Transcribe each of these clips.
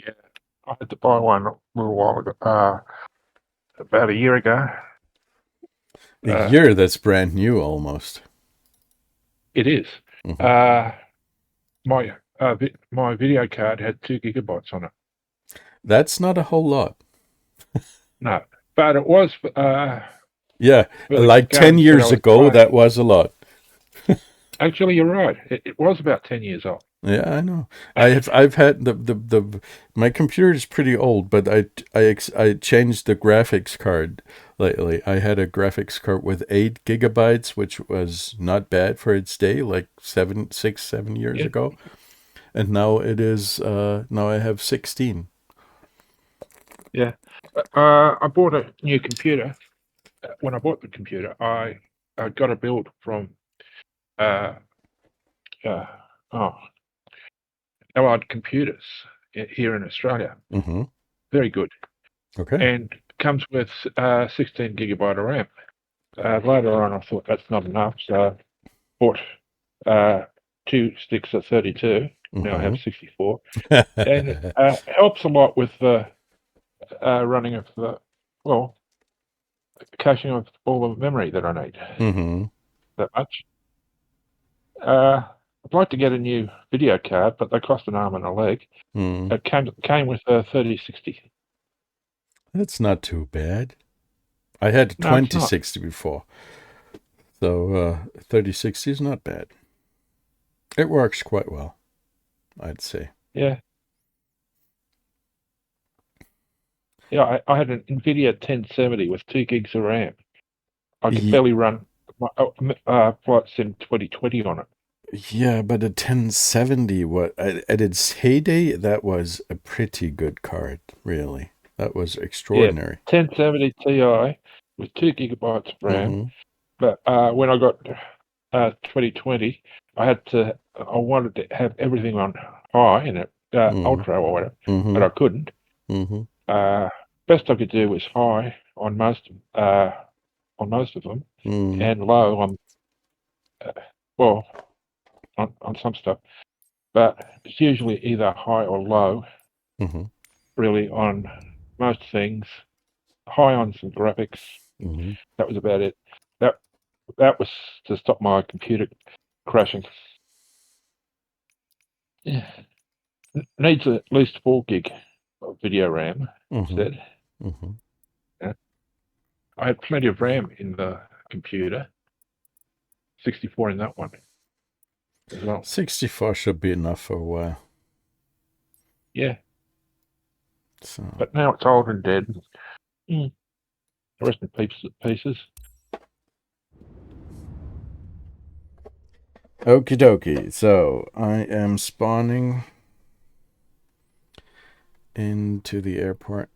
Yeah, I had to buy one a little while ago, about a year ago. A Uh, year, that's brand new almost. it is. Hmm. Uh, my video card had 2 gigabytes on it. That's not a whole lot. No, but it was Yeah, for the like 10 games that I years was ago, playing. that was a lot. Actually, you're right. It was about 10 years old. Yeah, I know. I've had the my computer is pretty old, but I changed the graphics card lately. I had a graphics card with 8 gigabytes, which was not bad for its day, like 7 6 7 years Yeah, ago. And now it is now I have 16. yeah. I bought a new computer. When I bought the computer, I got a build from uh, uh, oh, Allied Computers here in Australia. Mm-hmm. Very good, Okay. and comes with 16 gigabyte of RAM. Later on, I thought that's not enough, so I bought uh, 2 sticks of 32. Now I Mm-hmm. have 64, and it helps a lot with the running of the well, caching of all the memory that I need Mm-hmm. that much. Uh, I'd like to get a new video card, but they cost an arm and a leg. Mm. It came with a 3060. That's not too bad. I had a No, it's not. 2060 before, so 3060 is not bad. It works quite well, I'd say. Yeah, yeah. I had an NVIDIA 1070 with 2 gigs of RAM. I could Ye- barely run my, Flight Sim 2020 on it. Yeah, but a 1070, what at its heyday, that was a pretty good card, really. That was Yeah, extraordinary. 1070 Ti with 2 gigabytes of RAM. Mm-hmm. But when I got 2020, I wanted to have everything on high and Mm-hmm. ultra or whatever, but Mm-hmm. I couldn't. Mm-hmm. Uh, Best I could do was high on most of them, Mm-hmm. and low on uh, well on some stuff. But it's usually either high or low, Mm-hmm. really, on most things. High on some graphics. Mm-hmm. That was about it. That that was to stop my computer crashing. Yeah. Needs at least 4 gig of video RAM, Mm-hmm. said. Mm-hmm. Yeah. I had plenty of RAM in the computer, 64 in that one as well. 64 should be enough for a while. Yeah, So, but now it's old and dead. Mm. Rest in pieces. okie dokie. So, I am spawning into the airport.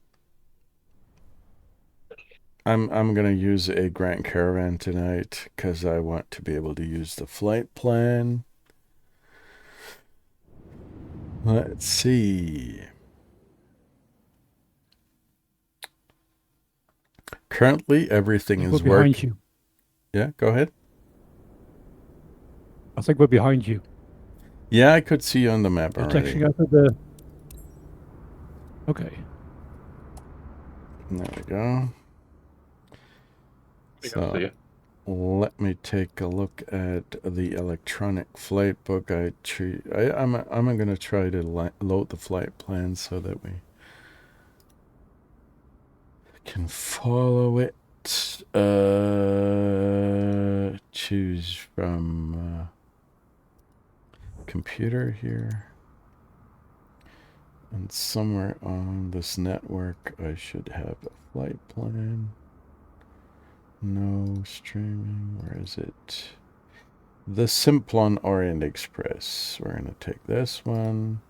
I'm gonna use a Grand Caravan tonight because I want to be able to use the flight plan. Let's see. Currently, everything I think we're is behind working. you. Yeah, go ahead. I think we're behind you. Yeah, I could see you on the map You're already. texting out of the. Okay. There we go. I think I see So it. let me take a look at the electronic flight book. I'm gonna try to load the flight plan so that we can follow it. Choose from computer here. And somewhere on this network, I should have a flight plan. No streaming. Where is it? The Simplon Orient Express. We're going to take this one.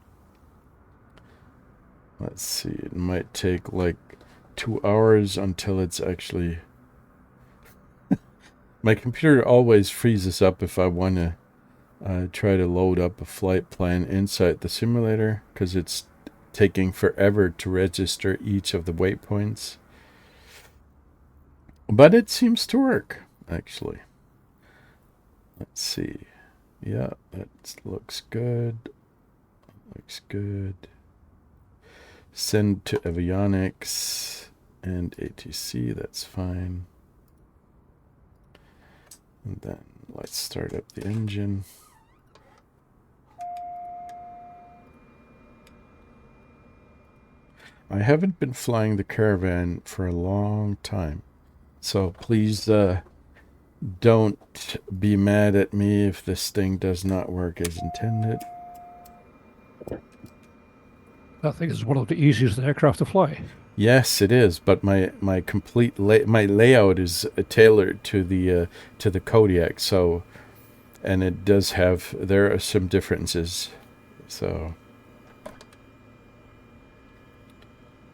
Let's see. It might take like 2 hours until it's actually. My computer always freezes up if I want to try to load up a flight plan inside the simulator because it's taking forever to register each of the waypoints. But it seems to work, actually. Let's see. Yeah, that looks good. Looks good. Send to avionics and ATC, that's fine. And then let's start up the engine. I haven't been flying the Caravan for a long time, so please don't be mad at me if this thing does not work as intended. That thing is one of the easiest aircraft to fly. Yes, it is, but my complete my layout is tailored to the Kodiak, so, and it does have, there are some differences, so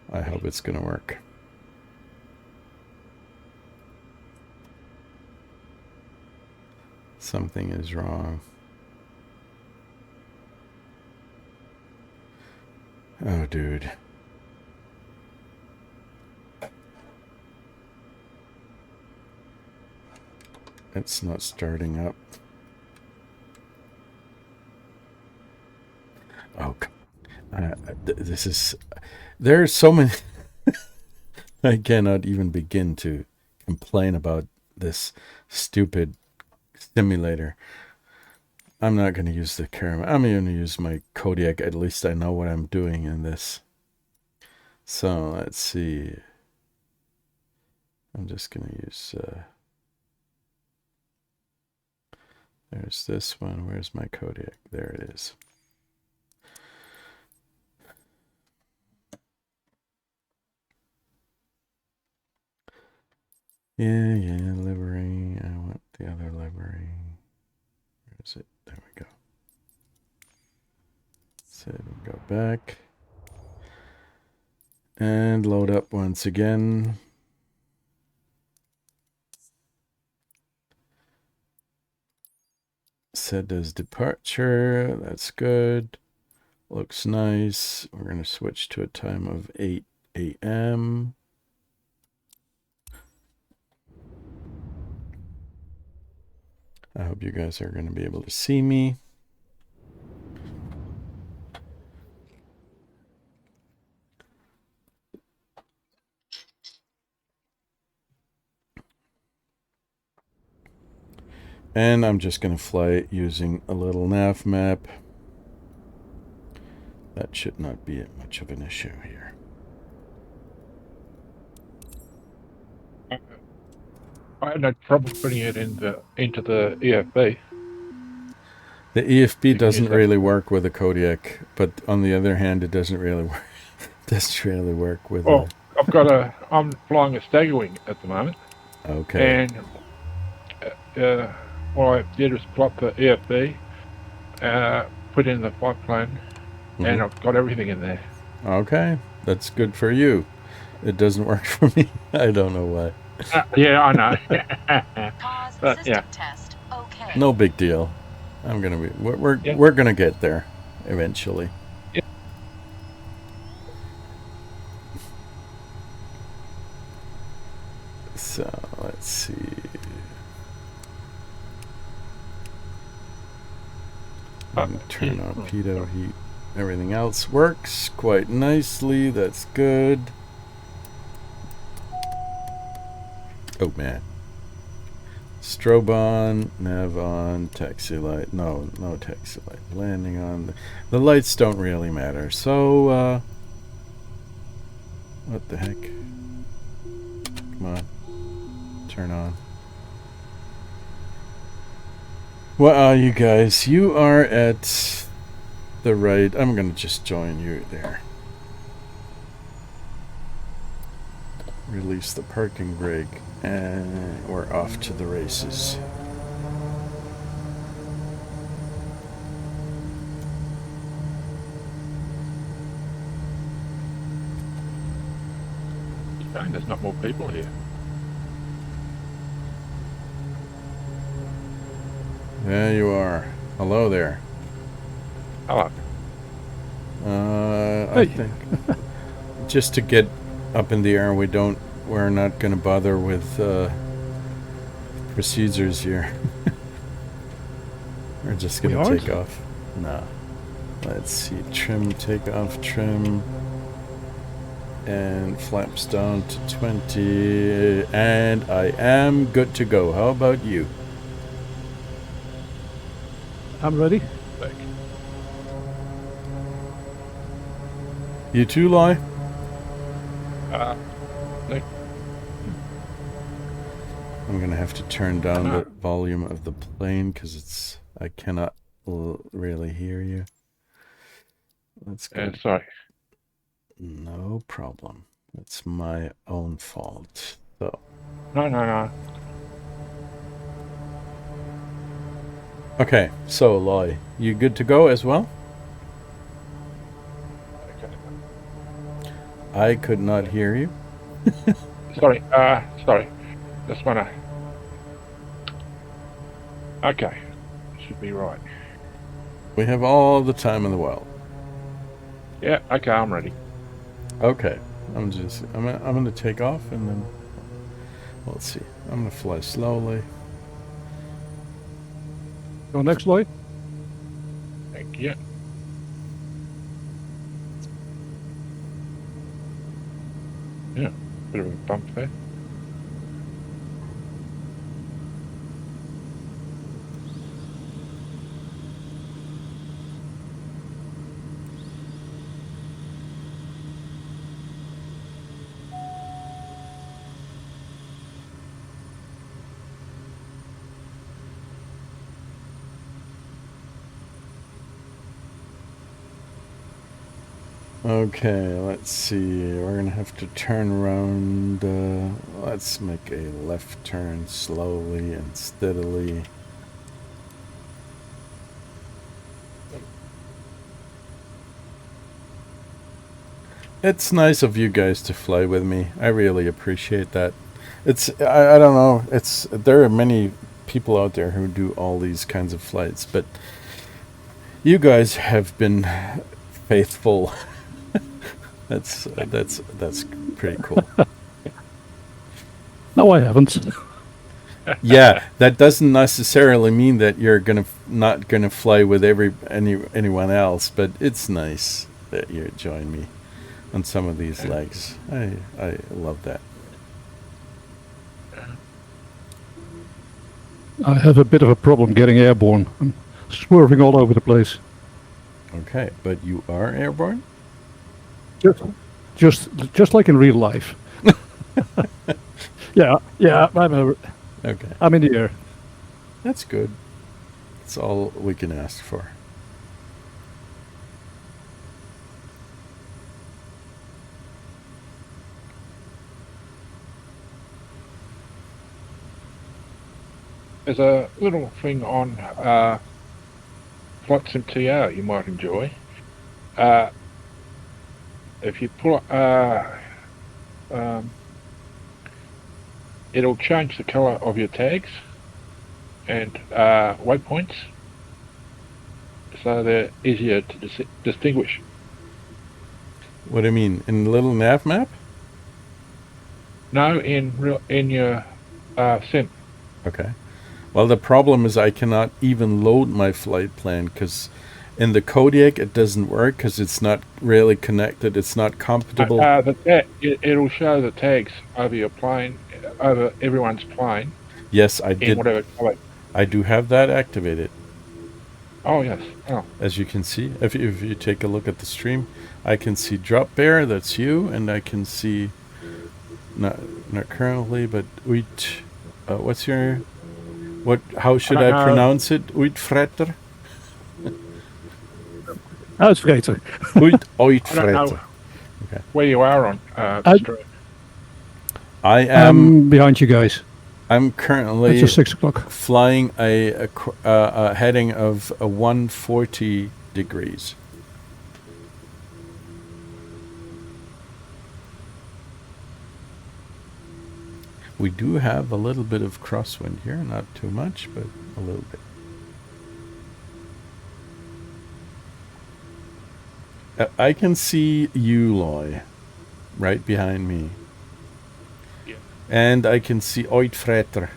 I hope it's gonna work. Something is wrong. Oh, dude. It's not starting up. Oh, this is... There are so many... I cannot even begin to complain about this stupid simulator. I'm not going to use the Caravan. I'm going to use my Kodiak. At least I know what I'm doing in this. So, let's see. I'm just going to use... there's this one. Where's my Kodiak? There it is. Yeah, livery. I want the other livery. Where is it? There we go. So we go back. And load up once again. Set as departure. That's good. Looks nice. We're going to switch to a time of 8 a.m. I hope you guys are going to be able to see me. And I'm just going to fly it using a little nav map. That should not be much of an issue here. I had no trouble putting it into the EFB. The EFB doesn't really work with a Kodiak, but on the other hand, it doesn't really work. Doesn't really work with. Well, I'm flying a Staggerwing at the moment. Okay. And what I did was plot the EFB, put in the flight plan, and I've got everything in there. Okay, that's good for you. It doesn't work for me. I don't know why. Yeah, I know. But, yeah. Test. Okay. No big deal. I'm gonna be. We're gonna get there eventually. Yeah. So let's see. Turn on pitot heat. Everything else works quite nicely. That's good. Oh man. Strobe on, nav on, taxi light. No taxi light. Landing on. The lights don't really matter. So, what the heck? Come on. Turn on. What are you guys? You are at the right. I'm going to just join you there. Release the parking brake. And we're off to the races. There's not more people here. There you are. Hello there. Hello. I think just to get up in the air, we're not going to bother with procedures here. We're just going to take off. No. Let's see. Trim, take off, trim. And flaps down to 20. And I am good to go. How about you? I'm ready. Like, You too, Loy? like, I'm going to have to turn down the volume of the plane because I cannot really hear you. Let's go. sorry. No problem. It's my own fault. So. No. Okay, so Loy, you good to go as well? Okay. I could not hear you. Sorry. Just wanna. Okay. Should be right. We have all the time in the world. Yeah. Okay. I'm ready. Okay, I'm gonna take off and then let's see. I'm gonna fly slowly. Go next, Lloyd. Thank you. Yeah. Bit of a bump there. Okay, let's see. We're gonna have to turn around. Let's make a left turn slowly and steadily. It's nice of you guys to fly with me. I really appreciate that. I don't know. There are many people out there who do all these kinds of flights, but you guys have been faithful. That's pretty cool. No, I haven't. Yeah, that doesn't necessarily mean that you're not gonna fly with anyone else, but it's nice that you join me on some of these legs. I love that. I have a bit of a problem getting airborne. I'm swerving all over the place. Okay, but you are airborne? Just like in real life. Yeah, Okay. I'm in the air. That's good. That's all we can ask for. There's a little thing on Flight Sim TR you might enjoy. If you pull it'll change the color of your tags and waypoints, so they're easier to distinguish. What do you mean? In the little nav map? No, in your sim. Okay. Well, the problem is I cannot even load my flight plan because in the Kodiak it doesn't work because it's not really connected. It's not compatible. It'll show the tags over your plane, over everyone's plane. Yes, I did. In whatever color. I do have that activated. Oh yes. Oh. As you can see, if you take a look at the stream, I can see Drop Bear. That's you, and I can see not currently, but wheat. What's your what? How should I pronounce it? Uitfretter. Uitvreter. Uitfretter. Okay. Where you are on the stream. I am behind you guys. I'm currently it's just 6 o'clock. Flying a heading of 140 degrees. We do have a little bit of crosswind here, not too much, but a little bit. I can see you, Loy, right behind me. Yeah. And I can see Uitfretter.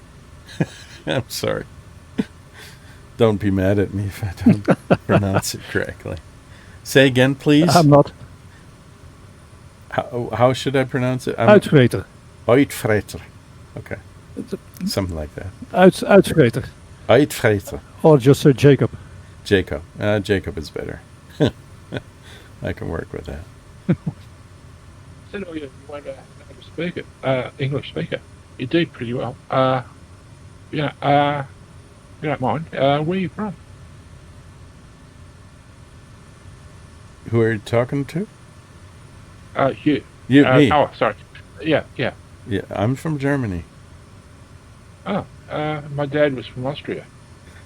I'm sorry. Don't be mad at me if I don't pronounce it correctly. Say again, please. I'm not. How should I pronounce it? Uitvreter. Uitvreter. Okay. Something like that. Uitvreter. Uitvreter. Or just say Jacob. Jacob. Jacob is better. I can work with that. Said, oh, you weren't a native speaker, English speaker. You did pretty well. You don't mind. Where are you from? Who are you talking to? You. Me. Oh, sorry. Yeah. Yeah, I'm from Germany. Oh, my dad was from Austria.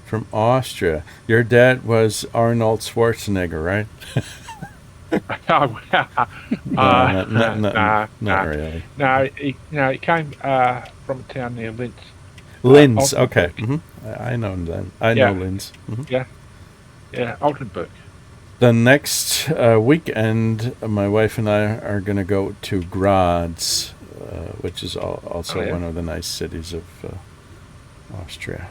From Austria. Your dad was Arnold Schwarzenegger, right? Not really. No, he came from a town near Linz. Linz, Altenburg. okay. I know them. I know Linz. Yeah, Altenburg. The next weekend, my wife and I are going to go to Graz, which is also one of the nice cities of Austria.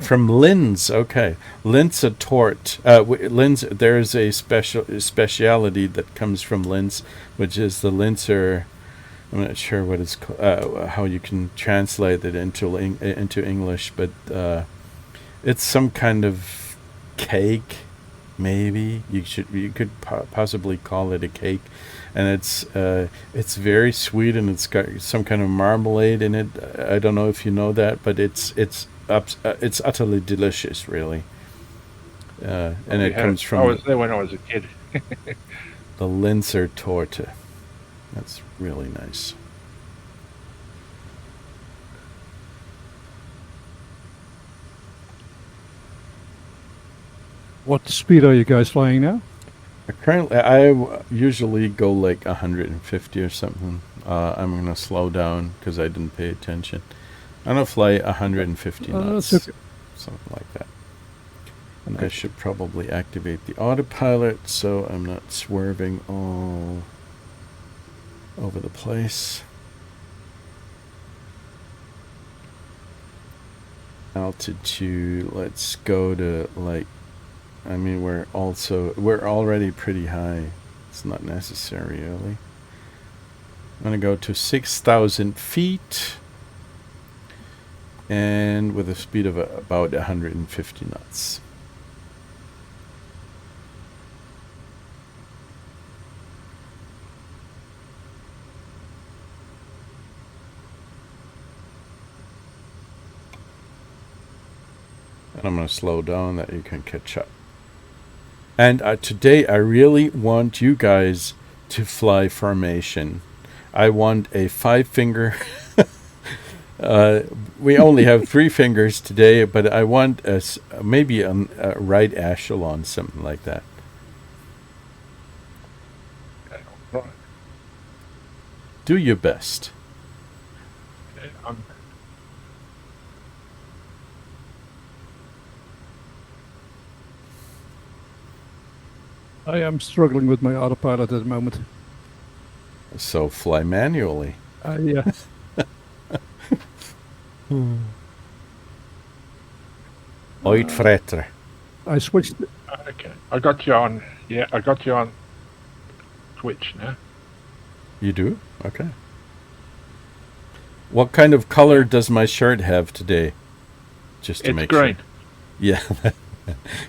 From Linz, okay. Linz a tort. Linz, there is a speciality that comes from Linz, which is the Linzer. I'm not sure what it's how you can translate it into English, but it's some kind of cake. Maybe you could possibly call it a cake, and it's very sweet, and it's got some kind of marmalade in it. I don't know if you know that, but it's utterly delicious, really. And it comes from. I was there when I was a kid. The Linzer Torte. That's really nice. What speed are you guys flying now? Currently, I usually go like 150 or something. I'm going to slow down because I didn't pay attention. I'm going to fly 150 knots, Okay. something like that. And I should probably activate the autopilot so I'm not swerving all over the place. Altitude, let's go to like, I mean, we're already pretty high. It's not necessary, really. I'm going to go to 6,000 feet. And with a speed of about 150 knots. And I'm going to slow down that you can catch up. And today I really want you guys to fly formation. I want a 5-finger. We only have 3 fingers today, but I want maybe a right echelon, something like that. Right. Do your best. I am struggling with my autopilot at the moment. So fly manually. Yeah. Uitvreter. I switched. Okay, I got you on. Yeah, I got you on Twitch now. You do? Okay. What kind of color does my shirt have today? Just to It's make green. sure. Yeah.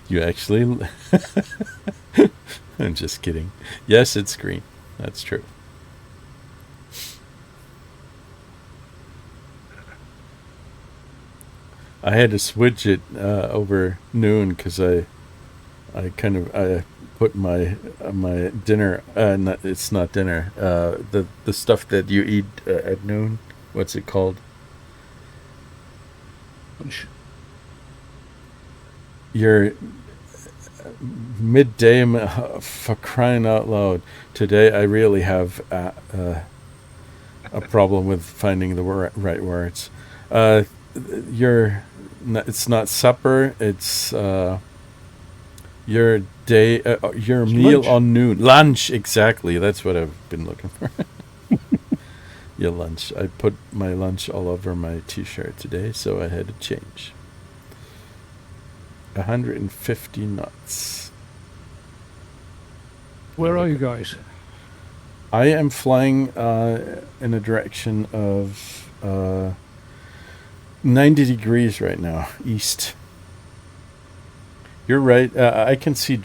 You actually. I'm just kidding. Yes, it's green. That's true. I had to switch it over noon because I put my dinner. It's not dinner. The stuff that you eat at noon. What's it called? Your midday. For crying out loud! Today I really have a problem with finding the right words. It's not supper. It's your day. Your meal lunch. on noon. Lunch, exactly. That's what I've been looking for. Your lunch. I put my lunch all over my T-shirt today, so I had to change. 150 knots. Where are you guys? I am flying in a direction of 90 degrees right now, east. You're right. I can see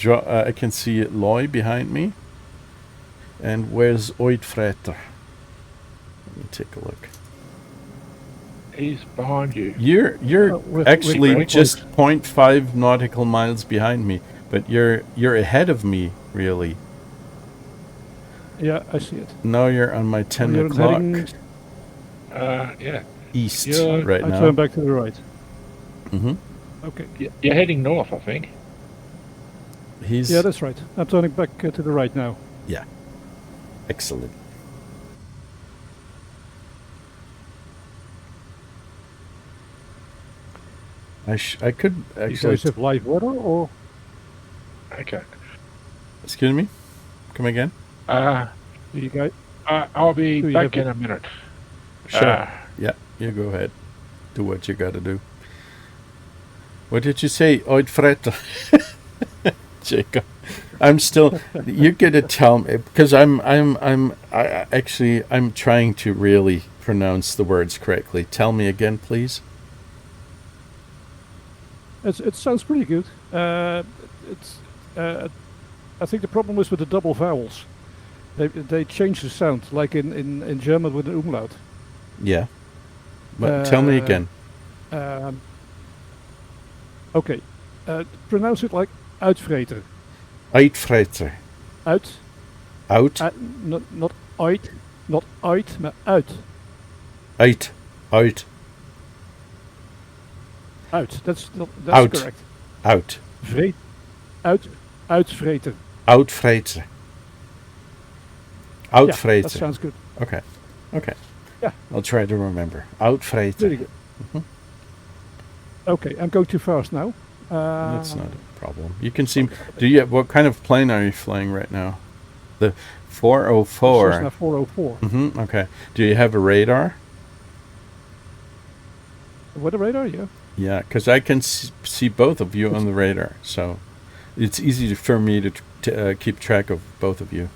Loy behind me. And where's Oidfreter? Let me take a look. He's behind you. You're With actually very just close. 0.5 nautical miles behind me, but you're ahead of me, really. Yeah, I see it. Now you're on my 10 You're o'clock heading- Yeah. east You're- right I now. turn back to the right. Mm-hmm. Okay. You're heading north, I think. He's Yeah, that's right. I'm turning back to the right now. yeah, excellent. I could You actually. guys have live weather or? Okay. Excuse me. Come again. Uh, Do you guys? I'll be Do you back have in a minute. Sure. Yeah, you go ahead. Do what you got to do. What did you say, Oidfreter? Jacob, I'm still. You got to tell me because I'm trying to really pronounce the words correctly. Tell me again, please. It sounds pretty good. I think the problem is with the double vowels. They change the sound, like in German with the umlaut. Yeah. But tell me again. Okay. Pronounce it like uitvreter. Uitvreter. Uit. Out. Not uit. Not uit, maar uit. Uit. Uit. Uit. That's Out. correct. Out. Vreet. Uitvreter. Uitvreter. Yeah, Uitvreter. that sounds good. Okay. Okay. Yeah. I'll try to remember. Uitvreter. Very good. Mhm. Okay, I'm going too fast now. That's not a problem. You can see. Do you? What kind of plane are you flying right now? The 404. Cessna 404. Mm-hmm. Okay. Do you have a radar? What a radar, yeah. Yeah, because I can see both of you on the radar, so it's easy for me to keep track of both of you.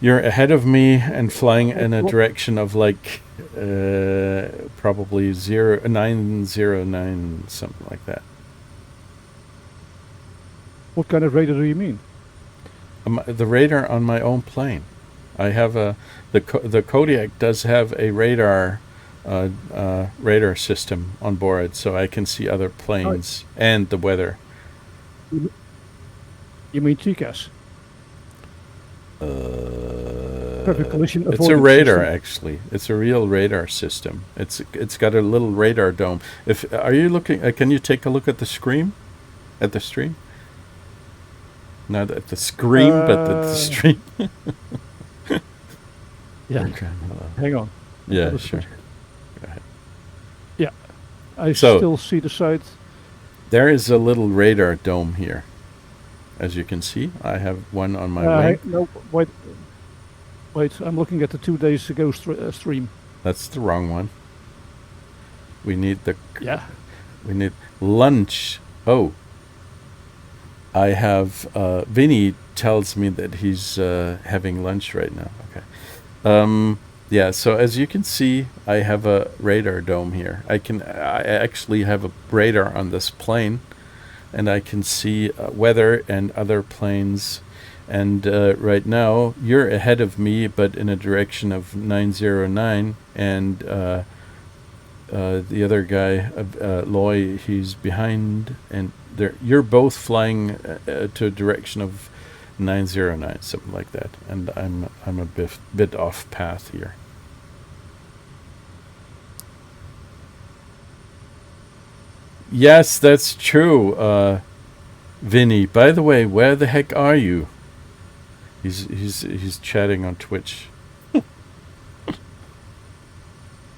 You're ahead of me and flying in a direction of like probably 909, something like that. What kind of radar do you mean? The radar on my own plane. I have the Kodiak does have a radar system on board, so I can see other planes and the weather. You mean TCAS? Perfect collision It's a avoidance radar, system. actually. It's a real radar system. It's got a little radar dome. Are you looking? Can you take a look at the screen? At the stream? Not at the screen, but at the stream. Yeah. Okay. Hang on. Yeah, That's sure. good. Go ahead. Yeah. I So- still see the site. There is a little radar dome here. As you can see, I have one on my wing. No, wait. Wait, I'm looking at the 2 days ago stream. That's the wrong one. We need Yeah. we need lunch. Oh. I have Vinny tells me that he's having lunch right now. Okay. Yeah, so as you can see, I have a radar dome here. I actually have a radar on this plane, and I can see weather and other planes. And right now, you're ahead of me, but in a direction of 909, and the other guy, Loy, he's behind, and you're both flying to a direction of 909, something like that. And I'm a bit off path here. Yes, that's true, Vinny. By the way, where the heck are you? He's chatting on Twitch.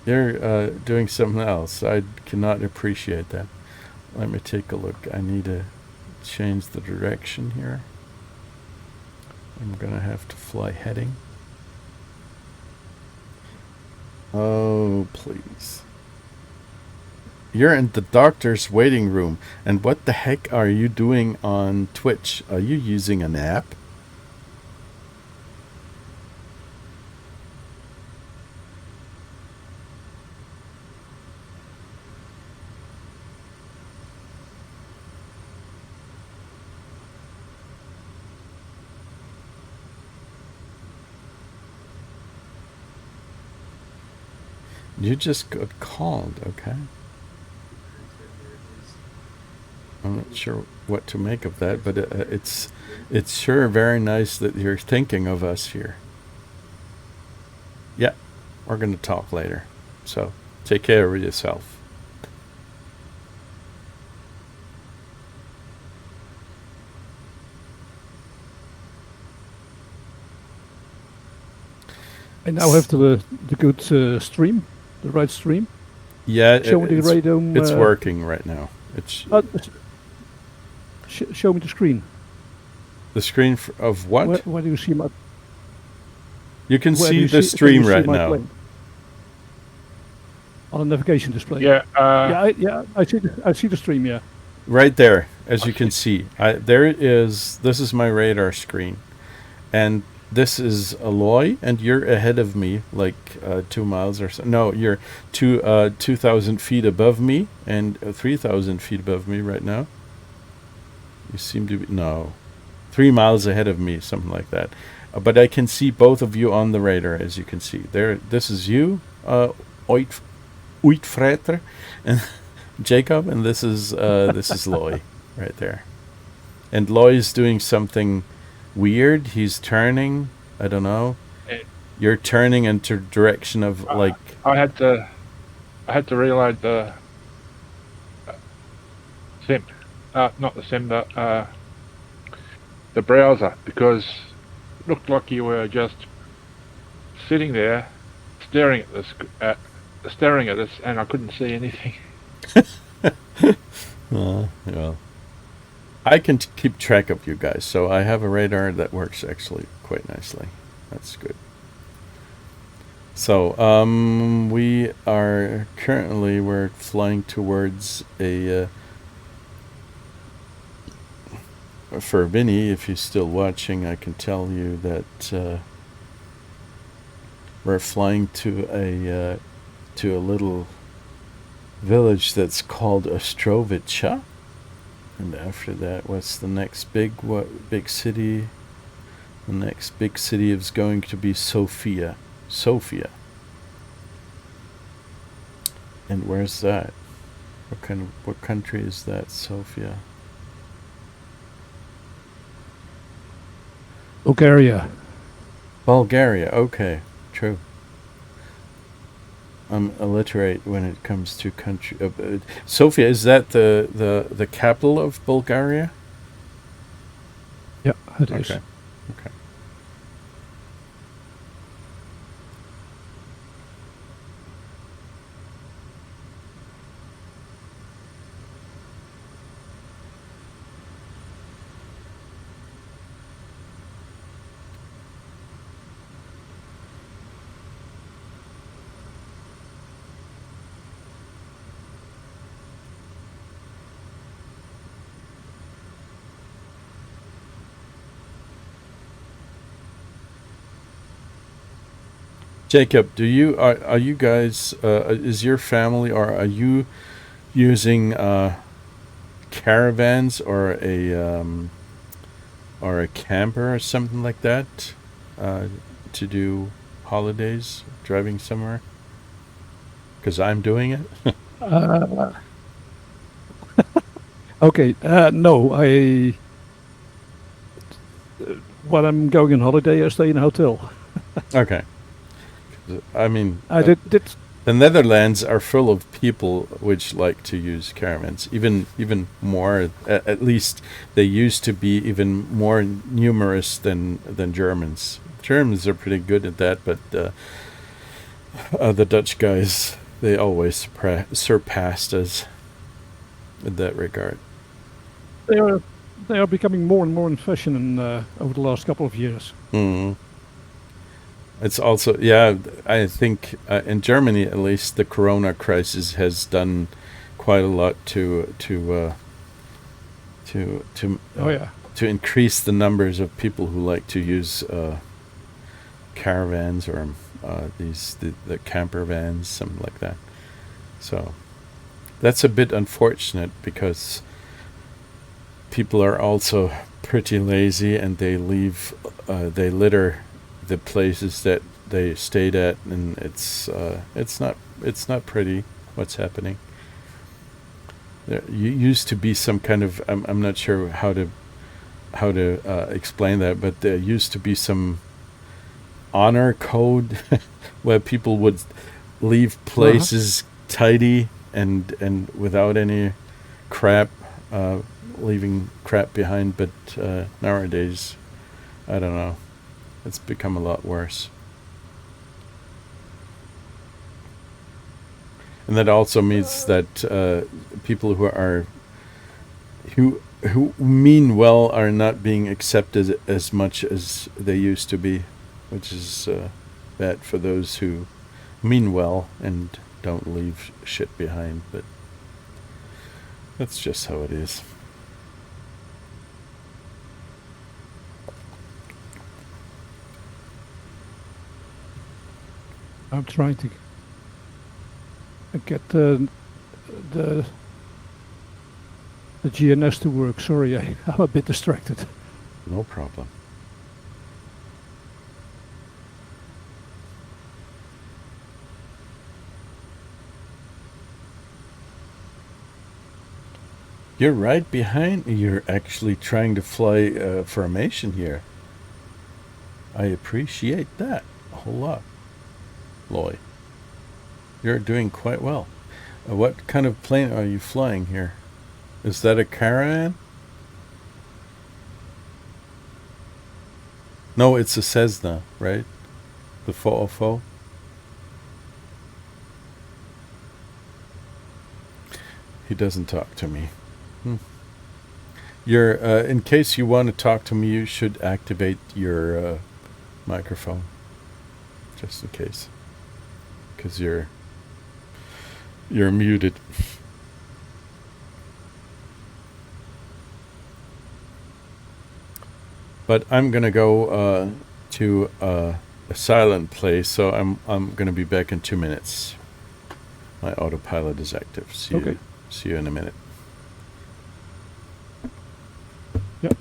You're doing something else. I cannot appreciate that. Let me take a look. I need to change the direction here. I'm gonna have to fly heading. Oh, please. You're in the doctor's waiting room. And what the heck are you doing on Twitch? Are you using an app? You just got called, okay? I'm not sure what to make of that, but it's sure very nice that you're thinking of us here. Yeah, we're going to talk later. So take care of yourself. I now have the good stream, the right stream. Yeah, Show me the radome. It's working right now. It's show me the screen. the screen of what? Where do you see my? You can see the stream right now. Plane? On the navigation display. Yeah. I see the stream. Yeah. Right there, as you can see. There it is. This is my radar screen, and this is Loy, and you're ahead of me, like 2 miles or so. No, you're 2,000 feet above me, and 3,000 feet above me right now. You seem to be 3 miles ahead of me, something like that. But I can see both of you on the radar, as you can see. There, this is you, Uitfreter, and Jacob, and this is Loy, right there. And Loy is doing something weird. He's turning. I don't know. You're turning into direction of like. I had to reload the sim, not the sim, the browser, because it looked like you were just sitting there staring at us, and I couldn't see anything. Well, I can keep track of you guys, so I have a radar that works actually quite nicely. That's good. So we are we're flying towards a for Vinny, if he's still watching, I can tell you that we're flying to a little village that's called Ostrovica. And after that, what's the next big city? The next big city is going to be Sofia. And where's that? What country is that, Sofia? Bulgaria. Okay, true. I'm illiterate when it comes to country. Sofia, is that the capital of Bulgaria? Yeah, it is. Okay. Jacob, are you guys is your family, or are you using caravans or a camper or something like that to do holidays, driving somewhere? Because I'm doing it. Okay. No, when I'm going on holiday, I stay in a hotel. Okay. I mean, did the Netherlands are full of people which like to use caravans, even more. At least they used to be even more numerous than Germans. Germans are pretty good at that, but the Dutch guys, they always surpassed us in that regard. They are becoming more and more in fashion over the last couple of years. Mm-hmm. It's also, I think in Germany at least, the Corona crisis has done quite a lot to increase the numbers of people who like to use caravans or the camper vans, something like that. So that's a bit unfortunate because people are also pretty lazy and they litter the places that they stayed at, and it's not It's not pretty what's happening. There used to be some kind of, I'm not sure how to explain that, but there used to be some honor code where people would leave places tidy and without any crap, leaving crap behind. But nowadays, I don't know, it's become a lot worse. And that also means that people who mean well are not being accepted as much as they used to be, which is bad for those who mean well and don't leave shit behind. But that's just how it is. I'm trying to get the GNS to work. Sorry, I'm a bit distracted. No problem. You're right behind. You're actually trying to fly formation here. I appreciate that a whole lot, Loy. You're doing quite well. What kind of plane are you flying here? Is that a Caravan? No, it's a Cessna, right? The 404? He doesn't talk to me. You're, in case you want to talk to me, you should activate your microphone. Just in case. Because you're muted. But I'm gonna go to a silent place, so I'm gonna be back in 2 minutes. My autopilot is active. See you in a minute. Yep.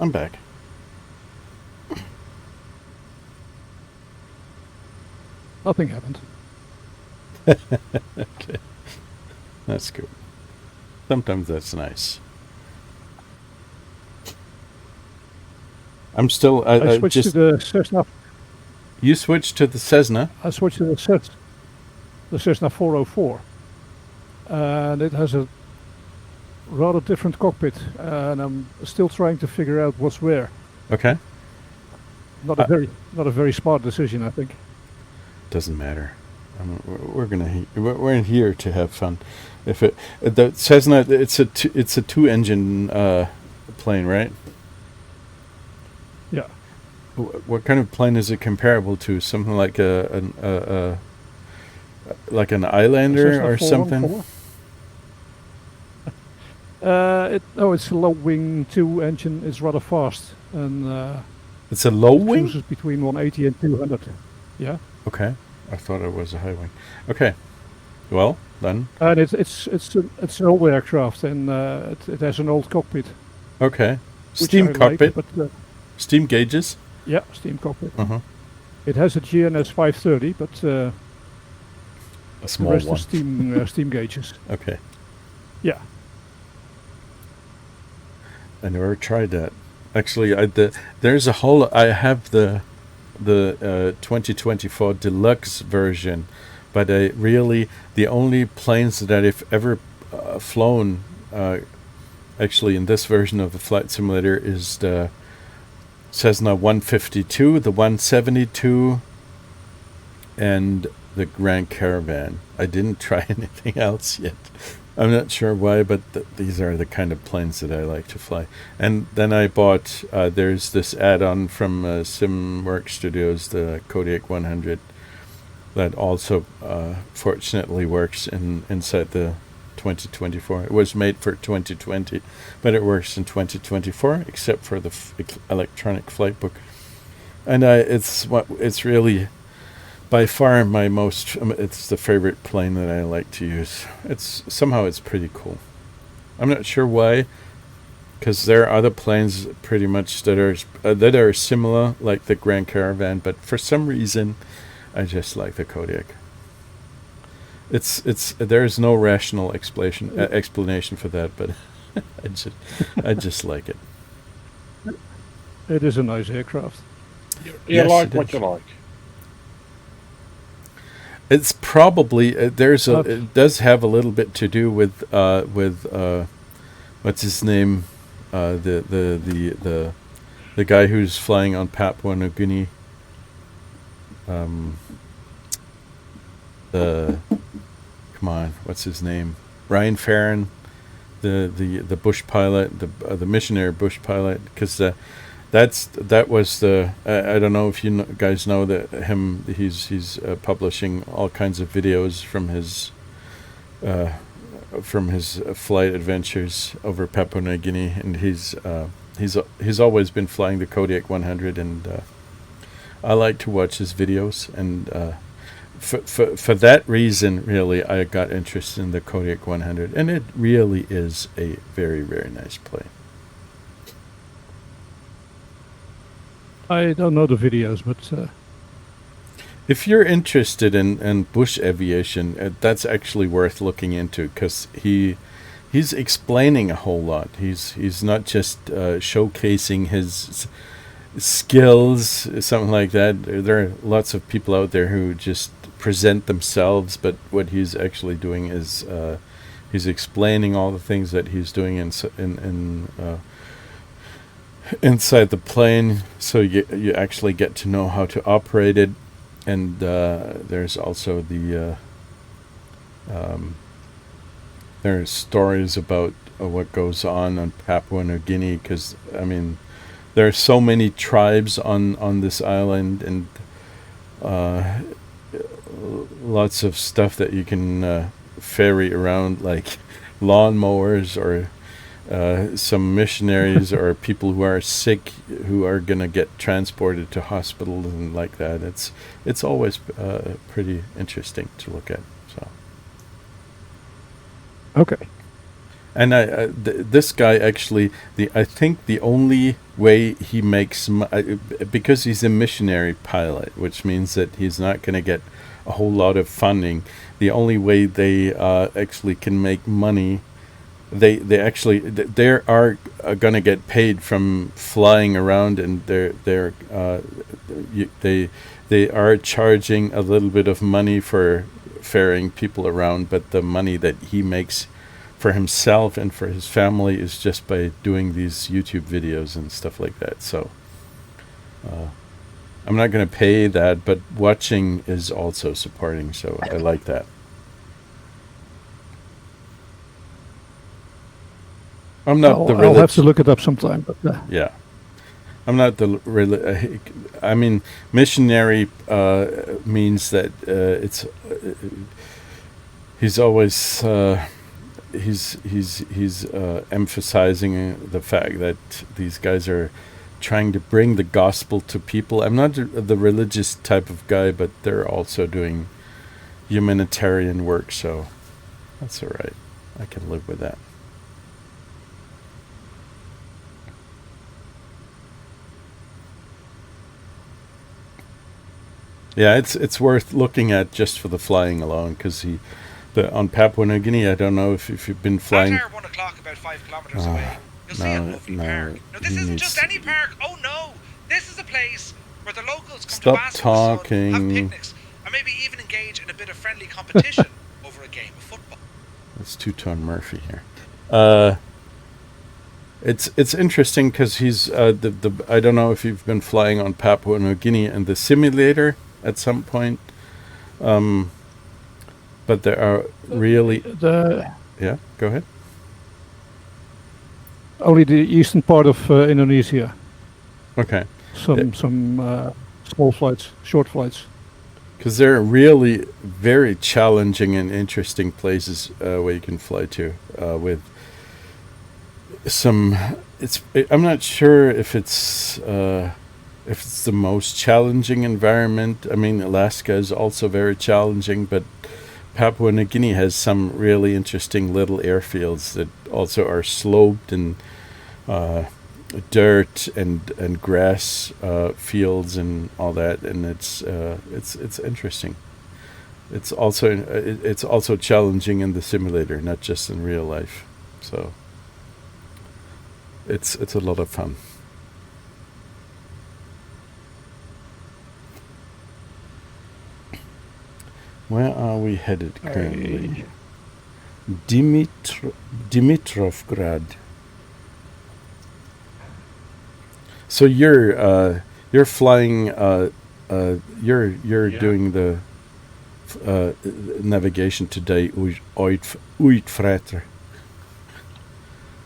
I'm back. Nothing happened. Okay. That's good. Sometimes that's nice. I'm still... I switched to the Cessna. You switched to the Cessna? I switched to the Cessna 404. And it has a rather different cockpit. And I'm still trying to figure out what's where. Okay. Not a very smart decision, I think. Doesn't matter. We're in here to have fun. If the Cessna, it's a two engine plane, right? Yeah. What kind of plane is it comparable to? Something like like an Islander Cessna or something? 414. It's a low wing 2 engine. It's rather fast, and It's a low it wing? cruises between 180 and 200. Yeah, Okay. I thought it was a high wing. Okay. Well, then. and it's an old aircraft, and it has an old cockpit. Okay. Which Steam I cockpit. like, but Steam gauges. yeah, steam cockpit. Uh-huh. It has a GNS 530, but A the small rest one. is steam gauges. Okay. Yeah. I never tried that. Actually, there's a whole. I have the 2024 deluxe version, but the only planes that I've ever flown, actually in this version of the flight simulator, is the Cessna 152, the 172, and the Grand Caravan. I didn't try anything else yet. I'm not sure why, but these are the kind of planes that I like to fly. And then I bought, there's this add-on from SimWorks Studios, the Kodiak 100, that also fortunately works inside the 2024. It was made for 2020, but it works in 2024, except for the electronic flight book. And it's really, by far my most, it's the favorite plane that I like to use. Somehow it's pretty cool. I'm not sure why, because there are other planes pretty much that are similar, like the Grand Caravan, but for some reason, I just like the Kodiak. There is no rational explanation for that, but I just like it. It is a nice aircraft. You Yes, like it what is. you like. It's probably it does have a little bit to do with what's his name, the guy who's flying on Papua New Guinea. Come on, what's his name? Ryan Farron, the bush pilot, the missionary bush pilot, because that was the I don't know if you guys know that him. He's publishing all kinds of videos from his flight adventures over Papua New Guinea, and he's always been flying the Kodiak 100, and I like to watch his videos, and for that reason, really, I got interested in the Kodiak 100, and it really is a very, very nice plane. I don't know the videos, but If you're interested in bush aviation, that's actually worth looking into, because he's explaining a whole lot. He's not just showcasing his skills, something like that. There are lots of people out there who just present themselves, but what he's actually doing is he's explaining all the things that he's doing inside the plane, so you actually get to know how to operate it. And there's also there's stories about what goes on Papua New Guinea, because I mean there are so many tribes on this island, and lots of stuff that you can ferry around, like lawnmowers, or some missionaries or people who are sick who are going to get transported to hospitals and like that. It's always pretty interesting to look at. So okay. And this guy actually, I think the only way he makes because he's a missionary pilot, which means that he's not going to get a whole lot of funding. The only way they actually can make money, they are going to get paid from flying around, and they are charging a little bit of money for ferrying people around, but the money that he makes for himself and for his family is just by doing these YouTube videos and stuff like that. So I'm not going to pay that, but watching is also supporting, so I like that. I'll have to look it up sometime. But yeah, I'm not the I mean, missionary means that it's he's always he's emphasizing the fact that these guys are trying to bring the gospel to people. I'm not the religious type of guy, but they're also doing humanitarian work, so that's all right. I can live with that. Yeah, it's worth looking at just for the flying alone, because on Papua New Guinea, I don't know if you've been flying. At 1 o'clock, about 5 kilometers away, you'll see a lovely park. No, this isn't just any park. Oh no, this is a place where the locals come to bask in the sun, have picnics, and maybe even engage in a bit of friendly competition over a game of football. That's Two-Tone Murphy here. It's interesting because he's I don't know if you've been flying on Papua New Guinea and the simulator at some point, but there are really yeah. Go ahead. Only the eastern part of Indonesia. Okay. Some small flights, short flights. Because they're really very challenging and interesting places where you can fly to with some. I'm not sure if it's the most challenging environment. I mean, Alaska is also very challenging, but Papua New Guinea has some really interesting little airfields that also are sloped and dirt and grass fields and all that, and it's interesting. It's also challenging in the simulator, not just in real life. So it's a lot of fun. Where are we headed currently? Dimitrovgrad. So you're flying. You're doing the navigation today. Uitfreter.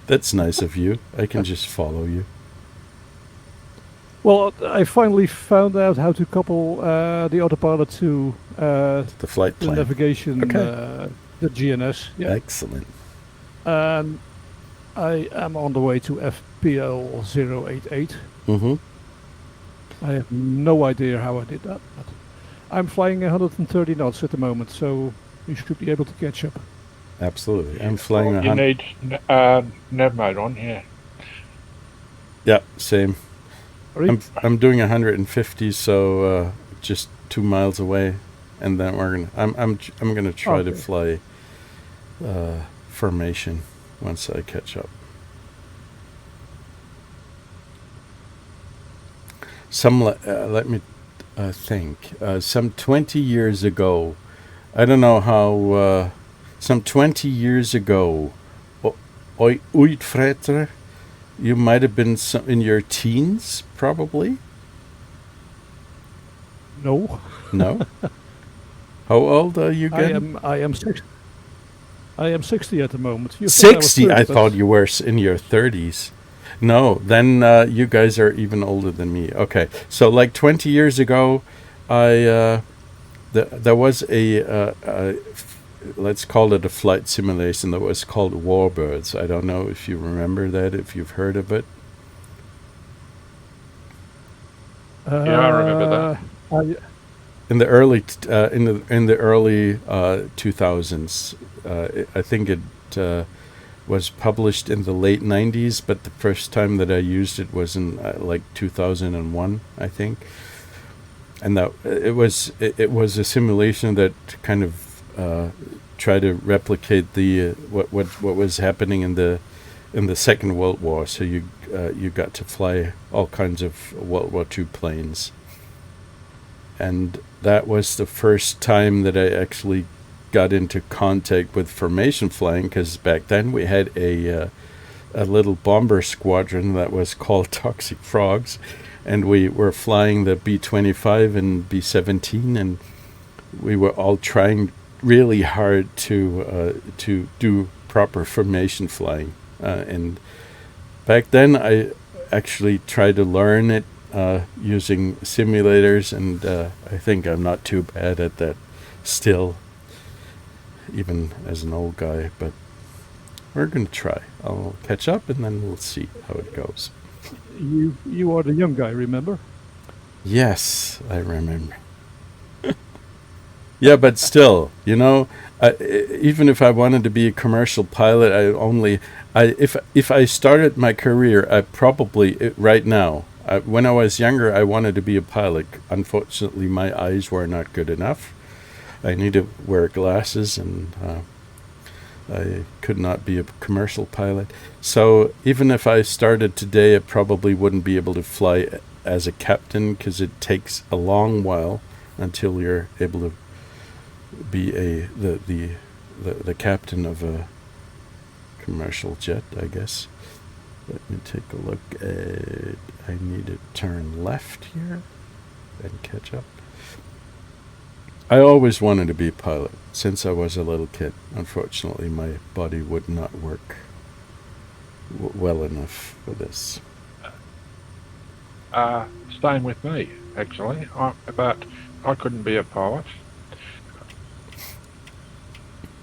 That's nice of you. I can just follow you. Well, I finally found out how to couple the autopilot to the flight plan, the navigation, okay. The GNS. Yeah. Excellent. And I am on the way to FPL 088. Mm-hmm. I have no idea how I did that, but I'm flying 130 knots at the moment, so you should be able to catch up. Absolutely. I'm flying. You need nav mode on, yeah. Yeah, same. I'm doing 150, so just 2 miles away, and then I'm gonna try to fly formation once I catch up. Let me think. Some 20 years ago, I don't know how. Some 20 years ago, Uitfreter. You might have been in your teens, probably. No. No. How old are you again? I am 60. I am 60 at the moment. 60. I thought you were in your 30s. No, then you guys are even older than me. Okay, so like 20 years ago, there was a let's call it a flight simulation that was called Warbirds. I don't know if you remember that, if you've heard of it. Yeah, I remember that. In the early 2000s, I think it was published in the late 90s, but the first time that I used it was in like 2001, I think. And that it was a simulation that kind of try to replicate the what was happening in the Second World War. So you got to fly all kinds of World War II planes, and that was the first time that I actually got into contact with formation flying, because back then we had a little bomber squadron that was called Toxic Frogs, and we were flying the B-25 and B-17, and we were all trying really hard to do proper formation flying, and back then actually tried to learn it using simulators, and I think I'm not too bad at that still, even as an old guy, but we're going to try. I'll catch up, and then we'll see how it goes. You are the young guy, remember? Yes, I remember. Yeah, but still, even if I wanted to be a commercial pilot, if I started my career, I probably right now. When I was younger, I wanted to be a pilot. Unfortunately, my eyes were not good enough. I need to wear glasses, and I could not be a commercial pilot. So even if I started today, I probably wouldn't be able to fly as a captain, because it takes a long while until you're able to be the captain of a commercial jet, I guess. Let me take a look at. I need to turn left here and catch up. I always wanted to be a pilot since I was a little kid. Unfortunately, my body would not work well enough for this. Same with me, actually. But I couldn't be a pilot.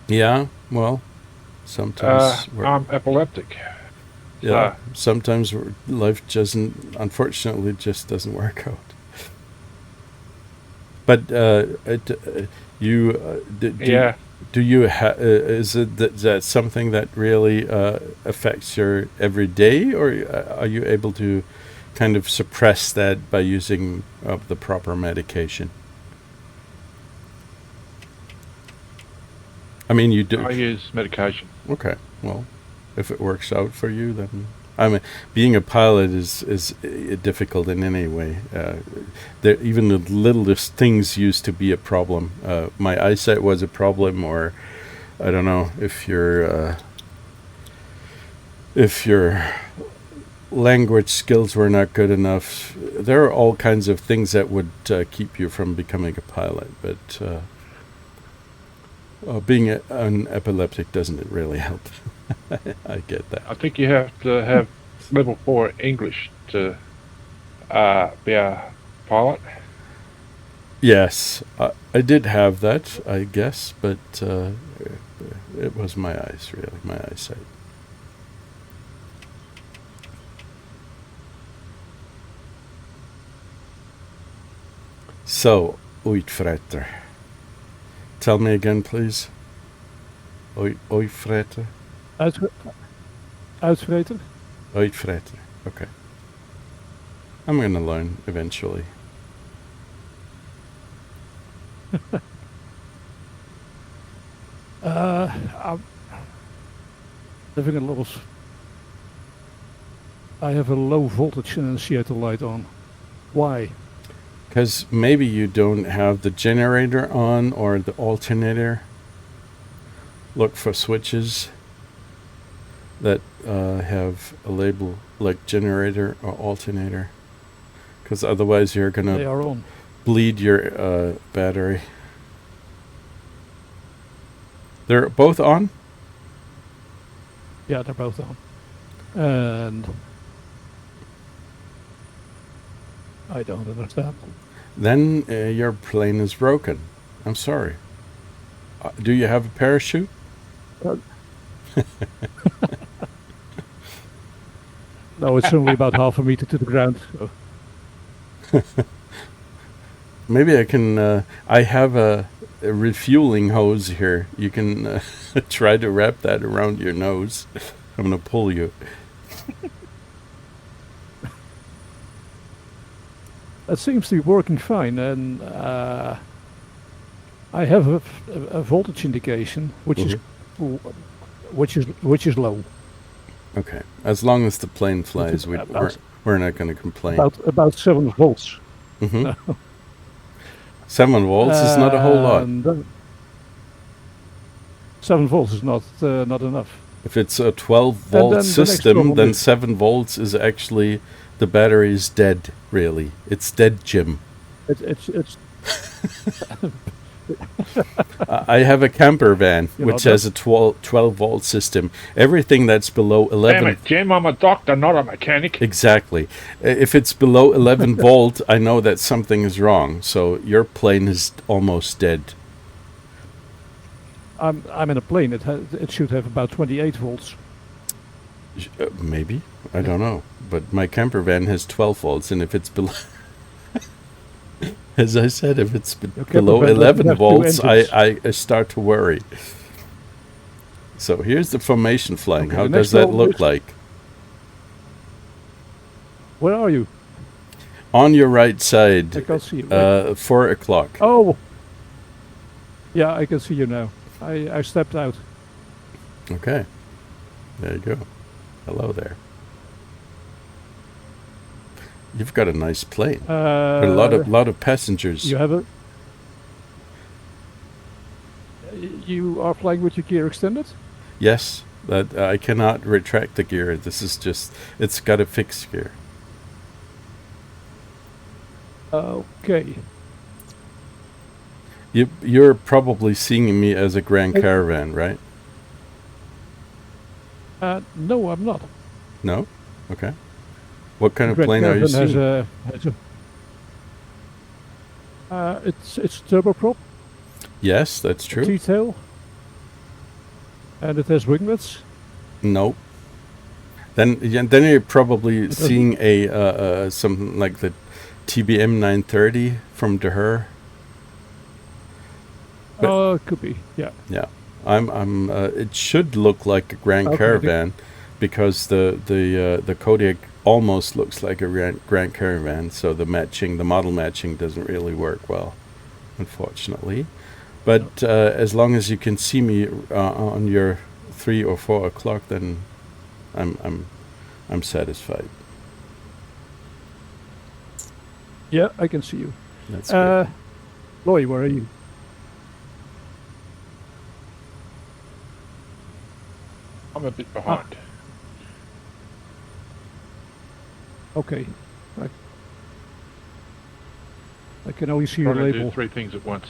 Yeah, well, sometimes I'm epileptic. Yeah, sometimes life unfortunately, just doesn't work out. But do you is that something that really affects your everyday, or are you able to kind of suppress that by using the proper medication? I mean, you do. I use medication. Okay, well, if it works out for you, then being a pilot is difficult in any way. Even the littlest things used to be a problem. My eyesight was a problem, or I don't know if your language skills were not good enough. There are all kinds of things that would keep you from becoming a pilot, but being an epileptic doesn't really help. I get that. I think you have to have level 4 English to be a pilot. Yes, I did have that, I guess, but it was my eyes, really, my eyesight. So, uitfretter. Tell me again, please. Uitfretter. Uitvreter? Uitfretter. Okay. I'm going to learn eventually. I'm having a lot of. I have a low voltage initiator light on. Why? Because maybe you don't have the generator on or the alternator. Look for switches that have a label like generator or alternator. Because otherwise you're going to bleed your battery. They're both on? Yeah, they're both on. And I don't understand. Then your plane is broken. I'm sorry. Do you have a parachute? No, it's only about half a meter to the ground. So. Maybe I can. I have a refueling hose here. You can try to wrap that around your nose. I'm going to pull you. That seems to be working fine, and I have a voltage indication, which is low. Okay, as long as the plane flies, we're not going to complain. About 7 volts. Mm-hmm. 7 volts is not a whole lot. 7 volts is not enough. If it's a 12-volt system, then 7 volts is actually the battery's dead. Really, it's dead, Jim. It's I have a camper van You know, which has a 12 volt system. Everything that's below 11. Damn it, Jim, I'm a doctor, not a mechanic. Exactly. If it's below 11 volt, I know that something is wrong. So your plane is almost dead. I'm in a plane. It should have about 28 volts. Maybe. I don't know. But my camper van has 12 volts, and if it's below... As I said, if it's below 11 volts, I start to worry. So here's the formation flying. Okay, How does that look like? Where are you? On your right side. I can't see you. 4 o'clock. Oh! Yeah, I can see you now. I stepped out. Okay. There you go. Hello there. You've got a nice plane. There are a lot of passengers. You have a... You are flying with your gear extended? Yes. That I cannot retract the gear. This is just... It's got a fixed gear. Okay. You're probably seeing me as a Grand Caravan, right? No, I'm not. No? Okay. What kind of plane are you seeing? It's turboprop. Yes, that's true. T-tail. And it has winglets. Nope. Then you're probably seeing a something like the TBM 930 from De Her. Oh, it could be. Yeah. Yeah. I'm it should look like a Grand Caravan because the Kodiak almost looks like a Grand Caravan, so the model matching doesn't really work well, unfortunately. But as long as you can see me on your 3 or 4 o'clock, then I'm satisfied. Yeah, I can see you. That's good. Loy, where are you? I'm a bit behind. Okay. I can only see Trying your to do label. 3 things at once.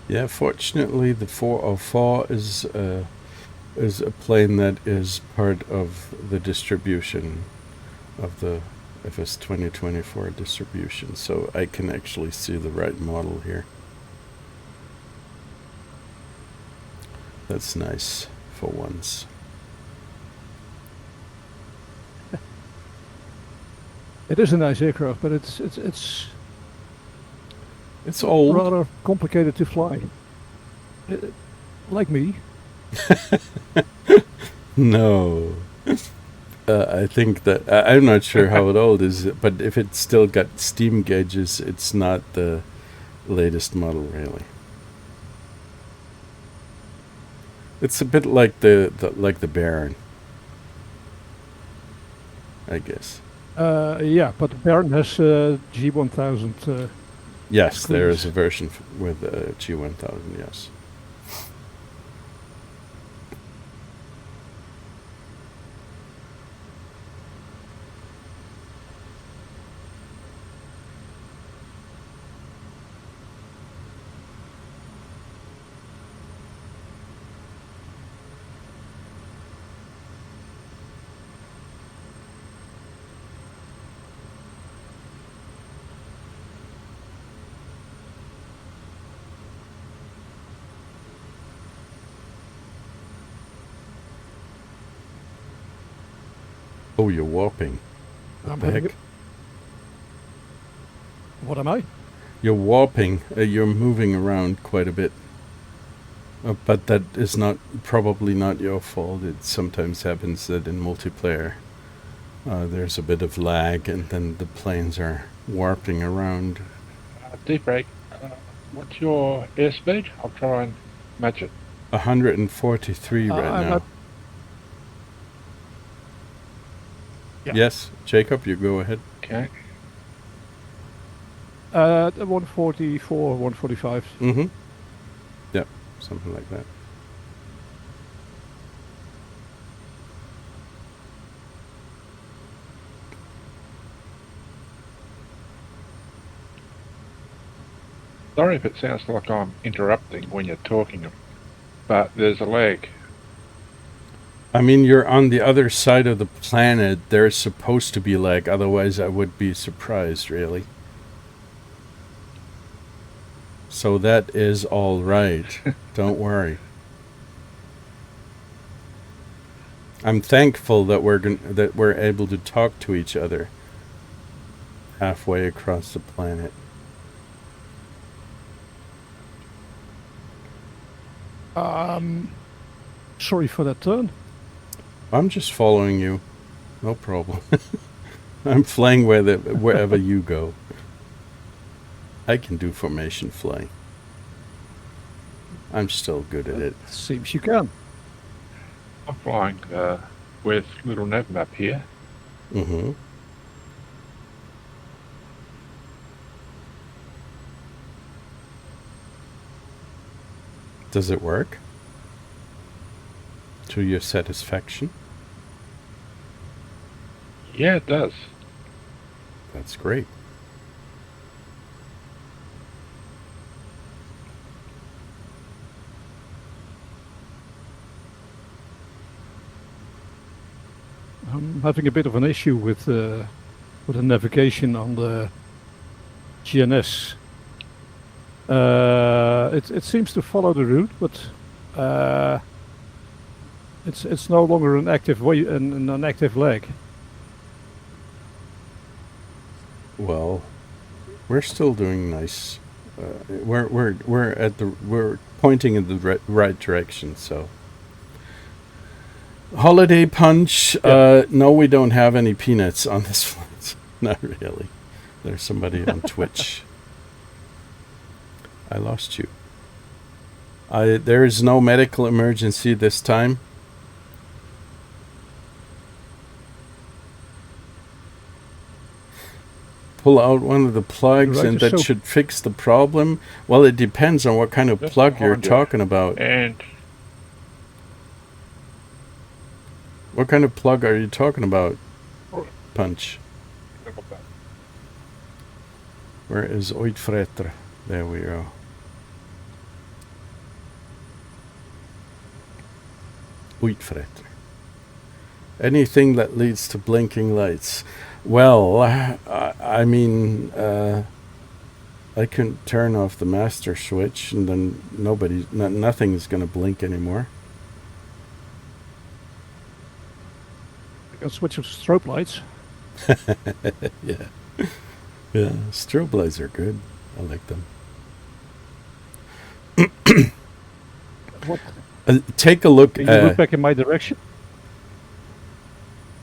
Yeah, fortunately the 404 is a plane that is part of the distribution of the FS 2024 distribution, so I can actually see the right model here. That's nice for once. It is a nice aircraft, but it's old. rather complicated to fly. Like me. No. I think that I'm not sure how old is it, but if it's still got steam gauges, it's not the latest model, really. It's a bit like the Baron, I guess. Yeah, but the Baron has G1000. Yes, there is a version with G1000. Yes. Oh, you're warping. What the heck? What am I? You're warping. You're moving around quite a bit. But that is probably not your fault. It sometimes happens that in multiplayer there's a bit of lag and then the planes are warping around. Deep brake. What's your airspeed? I'll try and match it. 143 right now. Yeah. Yes, Jacob, you go ahead. Okay. 144, 145. Mm-hmm. Yep. something like that. Sorry if it sounds like I'm interrupting when you're talking, but there's a lag. I mean, you're on the other side of the planet. There's supposed to be lag, otherwise I would be surprised, really. So that is all right. Don't worry. I'm thankful that we're able to talk to each other halfway across the planet. Sorry for that turn. I'm just following you. No problem. I'm flying wherever you go. I can do formation flying. I'm still good at it. Seems you can. I'm flying with little nav map here. Mm-hmm. Does it work? To your satisfaction? Yeah, it does. That's great. I'm having a bit of an issue with the navigation on the GNS. It seems to follow the route, but it's no longer an active way, an active leg. Well, we're still doing nice. We're pointing in the right direction. So, holiday punch. No, we don't have any peanuts on this flight. Not really. There's somebody on Twitch. I lost you. There is no medical emergency this time. Pull out one of the plugs and that should fix the problem. Well, it depends on what kind of plug you're talking about. And what kind of plug are you talking about, Punch? Where is Uitfretter? There we go. Uitfretter. Anything that leads to blinking lights. Well, I mean, I can turn off the master switch, and then nothing is going to blink anymore. You can switch to strobe lights. Yeah, yeah. Strobe lights are good. I like them. What? Take a look. Can you look back in my direction?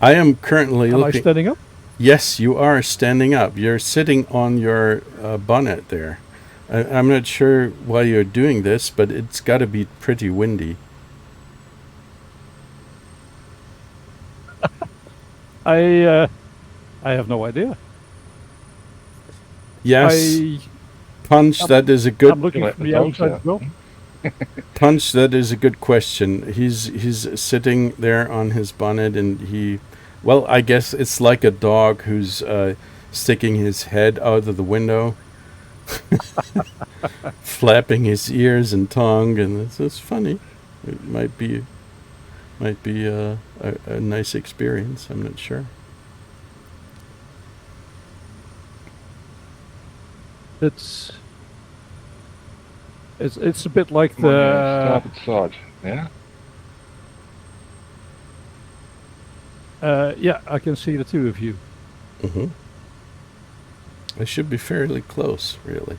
I am currently looking. Am I standing up? Yes, you are standing up. You're sitting on your bonnet there. I'm not sure why you're doing this, but it's got to be pretty windy. I have no idea. Yes, Punch. That is a good. I'm looking from the outside as well. Punch. That is a good question. He's sitting there on his bonnet, and he. Well, I guess it's like a dog who's sticking his head out of the window, flapping his ears and tongue, and it's funny. It might be a nice experience. I'm not sure. It's a bit like the starboard side. Yeah. yeah, I can see the two of you. Mm-hmm. I should be fairly close, really.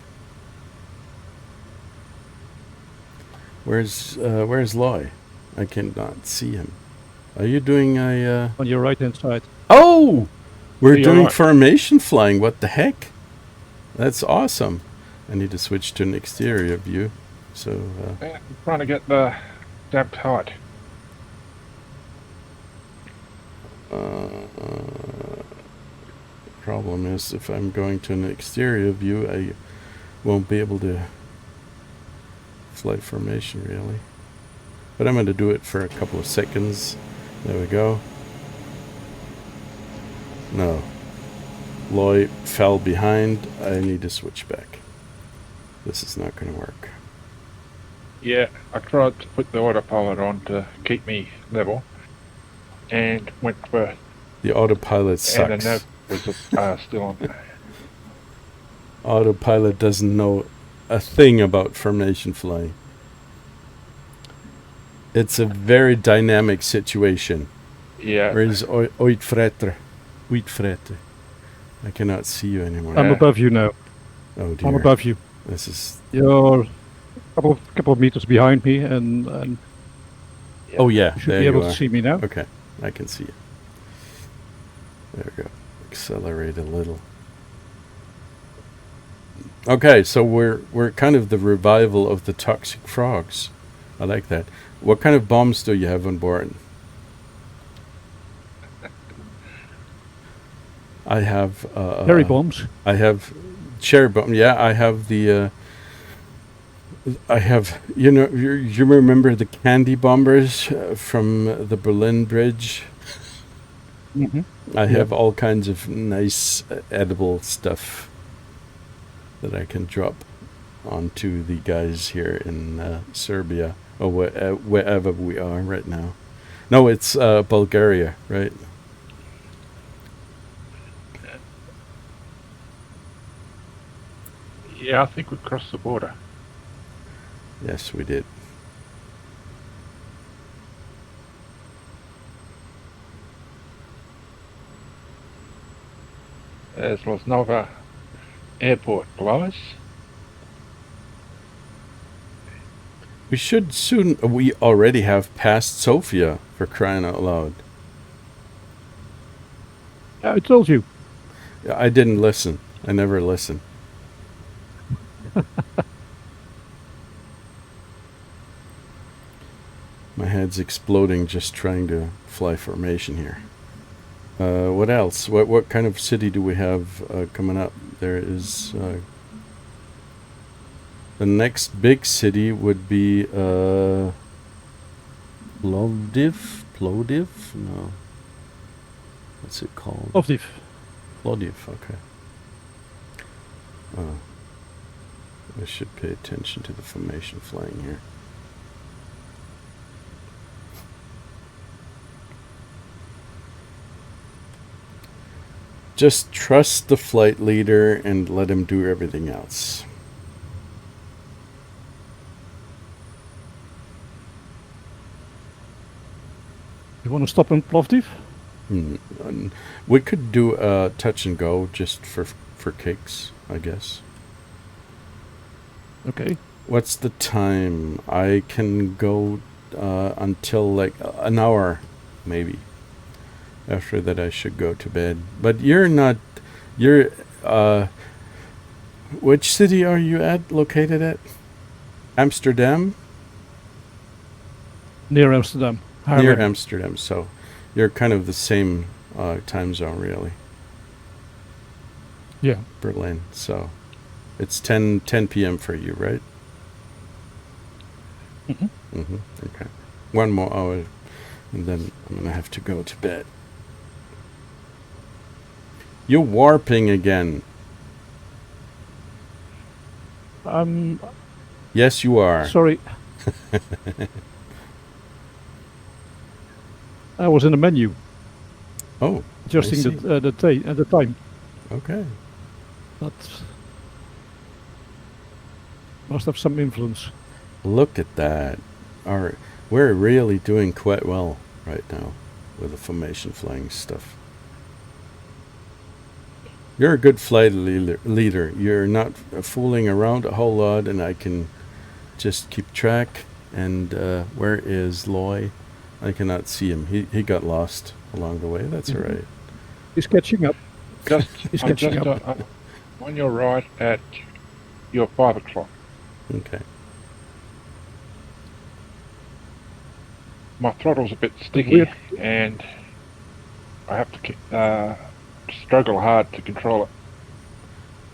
Where's Loy? I cannot see him. Are you doing a... On your right-hand side. Oh! We're doing formation flying. What the heck? That's awesome. I need to switch to an exterior view. So... I'm trying to get the damped height. Problem is, if I'm going to an exterior view, I won't be able to flight formation, really. But I'm going to do it for a couple of seconds. There we go. No. Loy fell behind. I need to switch back. This is not going to work. Yeah, I tried to put the autopilot on to keep me level, and went for... The autopilot And sucks. the nav was still on. Autopilot doesn't know a thing about formation flying. It's a very dynamic situation. Yeah. Where is Uitfretter? Uitfretter. I cannot see you anymore. I'm above you now. Oh dear. I'm above you. This is... You're a couple of meters behind me, and Oh yeah, you should there be you able are. to see me now. Okay, I can see you. There we go. Accelerate a little. Okay, so we're kind of the revival of the toxic frogs. I like that. What kind of bombs do you have on board? I have Cherry bombs. I have cherry bomb. Yeah, I have the. I have, you know, you remember the candy bombers from the Berlin Bridge? Mm-hmm. I have all kinds of nice edible stuff that I can drop onto the guys here in Serbia, or wherever we are right now. No, it's Bulgaria, right? Yeah, I think we crossed the border. Yes, we did. There's Losnova Airport below us. We should soon... We already have passed Sofia, for crying out loud. I told you. I didn't listen. I never listen. My head's exploding just trying to fly formation here. What else? What kind of city do we have coming up? There is... the next big city would be Plovdiv? Plovdiv? No. What's it called? Plovdiv. Plovdiv, okay. I should pay attention to the formation flying here. Just trust the flight leader and let him do everything else. You want to stop in Plovdiv? We could do a touch and go just for kicks, I guess. Okay. What's the time? I can go until like an hour, maybe. After that, I should go to bed. But you're not... You're... which city are you located at? Amsterdam? Near Amsterdam. Near Amsterdam, so you're kind of the same time zone, really. Yeah. Berlin, so it's 10 p.m. for you, right? Mm-hmm. Okay. One more hour, and then I'm going to have to go to bed. You're warping again. Yes, you are. Sorry. I was in the menu. Oh, adjusting the time. Okay. That must have some influence. Look at that. We're really doing quite well right now with the formation flying stuff. You're a good flight leader. You're not fooling around a whole lot, and I can just keep track. And where is Loy? I cannot see him. He got lost along the way. That's all right. He's catching up. He's catching up. On your right at your 5 o'clock. Okay. My throttle's a bit sticky, and I have to struggle hard to control it.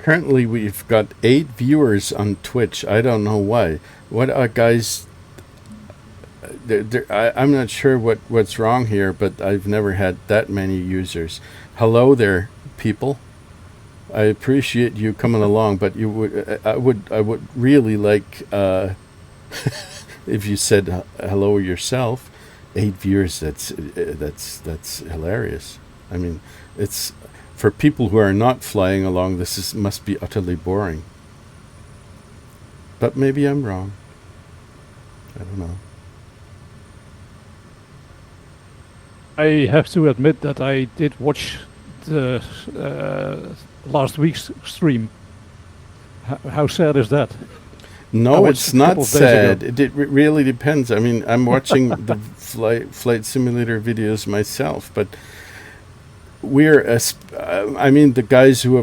Currently, we've got 8 viewers on Twitch. I don't know why. What are guys? I'm not sure what's wrong here, but I've never had that many users. Hello there, people. I appreciate you coming along, but I would really like if you said hello yourself. 8 viewers. That's hilarious. I mean, it's for people who are not flying along. Must be utterly boring. But maybe I'm wrong. I don't know. I have to admit that I did watch the last week's stream. How sad is that? No, it's not sad. It really depends. I mean, I'm watching the flight simulator videos myself, but the guys who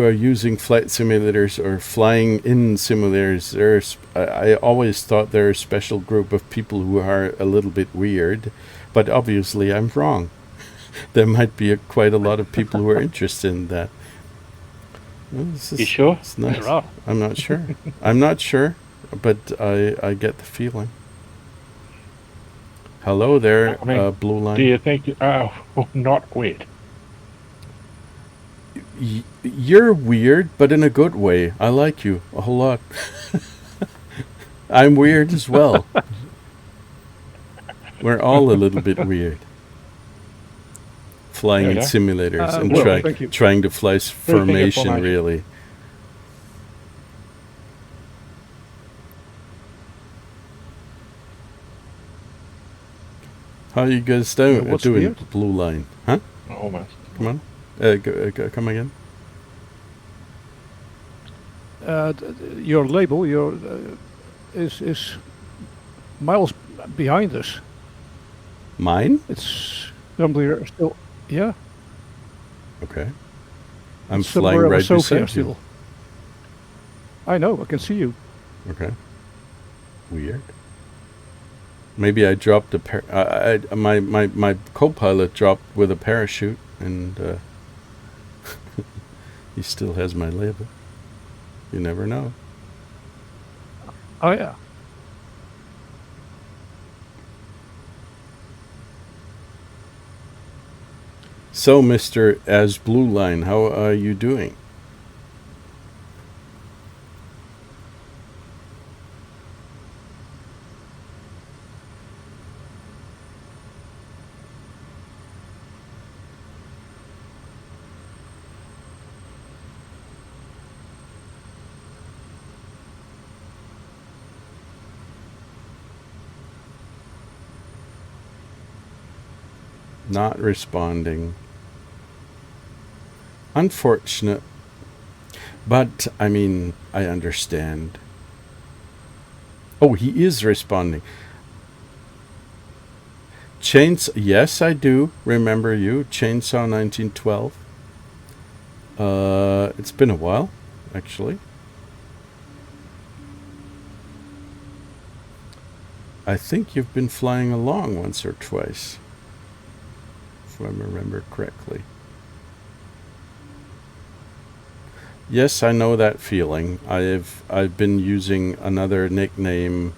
are using flight simulators or flying in simulators, I always thought they're a special group of people who are a little bit weird, but obviously I'm wrong. There might be quite a lot of people who are interested in that. Well, you sure? It's nice. I'm not sure. I'm not sure, but I get the feeling. Hello there, Blue Line. Do you think? Not weird. You're weird, but in a good way. I like you a whole lot. I'm weird as well. We're all a little bit weird. Flying in simulators and trying to fly formation, really. How are you guys doing, Blue Line? Huh? Almost. Come on. Come again. Your label is miles behind us. Mine? It's normally still, yeah. Okay. I'm flying right beside you. I know. I can see you. Okay. Weird. Maybe I dropped my co-pilot dropped with a parachute, and he still has my label. You never know. Oh yeah. So, Mr. As Blue Line, how are you doing? Not responding. Unfortunate. But, I mean, I understand. Oh, he is responding. Yes, I do remember you. Chainsaw 1912. It's been a while, actually. I think you've been flying along once or twice, if I remember correctly. Yes, I know that feeling. I've been using another nickname.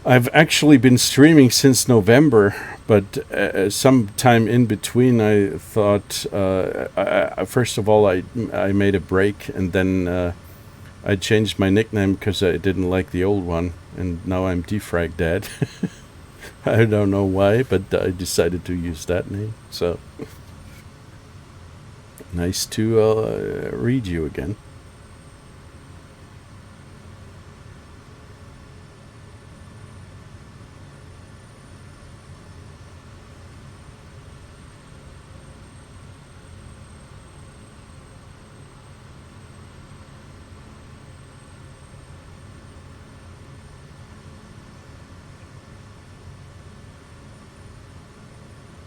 I've actually been streaming since November, but sometime in between, I thought, first of all, I made a break, and then I changed my nickname because I didn't like the old one, and now I'm Defrag Dad. I don't know why, but I decided to use that name. So nice to read you again.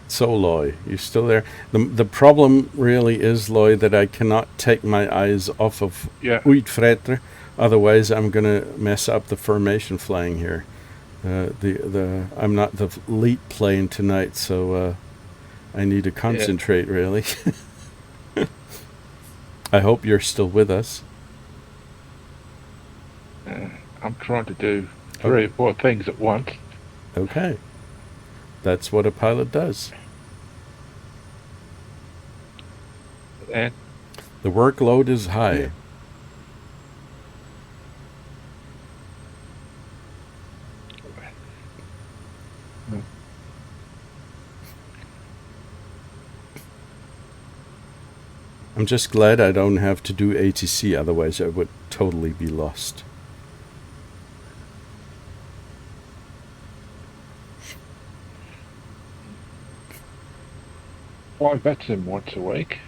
So, Loy, you still there? The problem really is, Loy, that I cannot take my eyes off of Uitfretter. Otherwise, I'm going to mess up the formation flying here. I'm not the elite plane tonight, so I need to concentrate, really. I hope you're still with us. I'm trying to do 3 or 4 things at once. Okay. That's what a pilot does. And The workload is high. Yeah. I'm just glad I don't have to do ATC, otherwise I would totally be lost. I vet them once a week.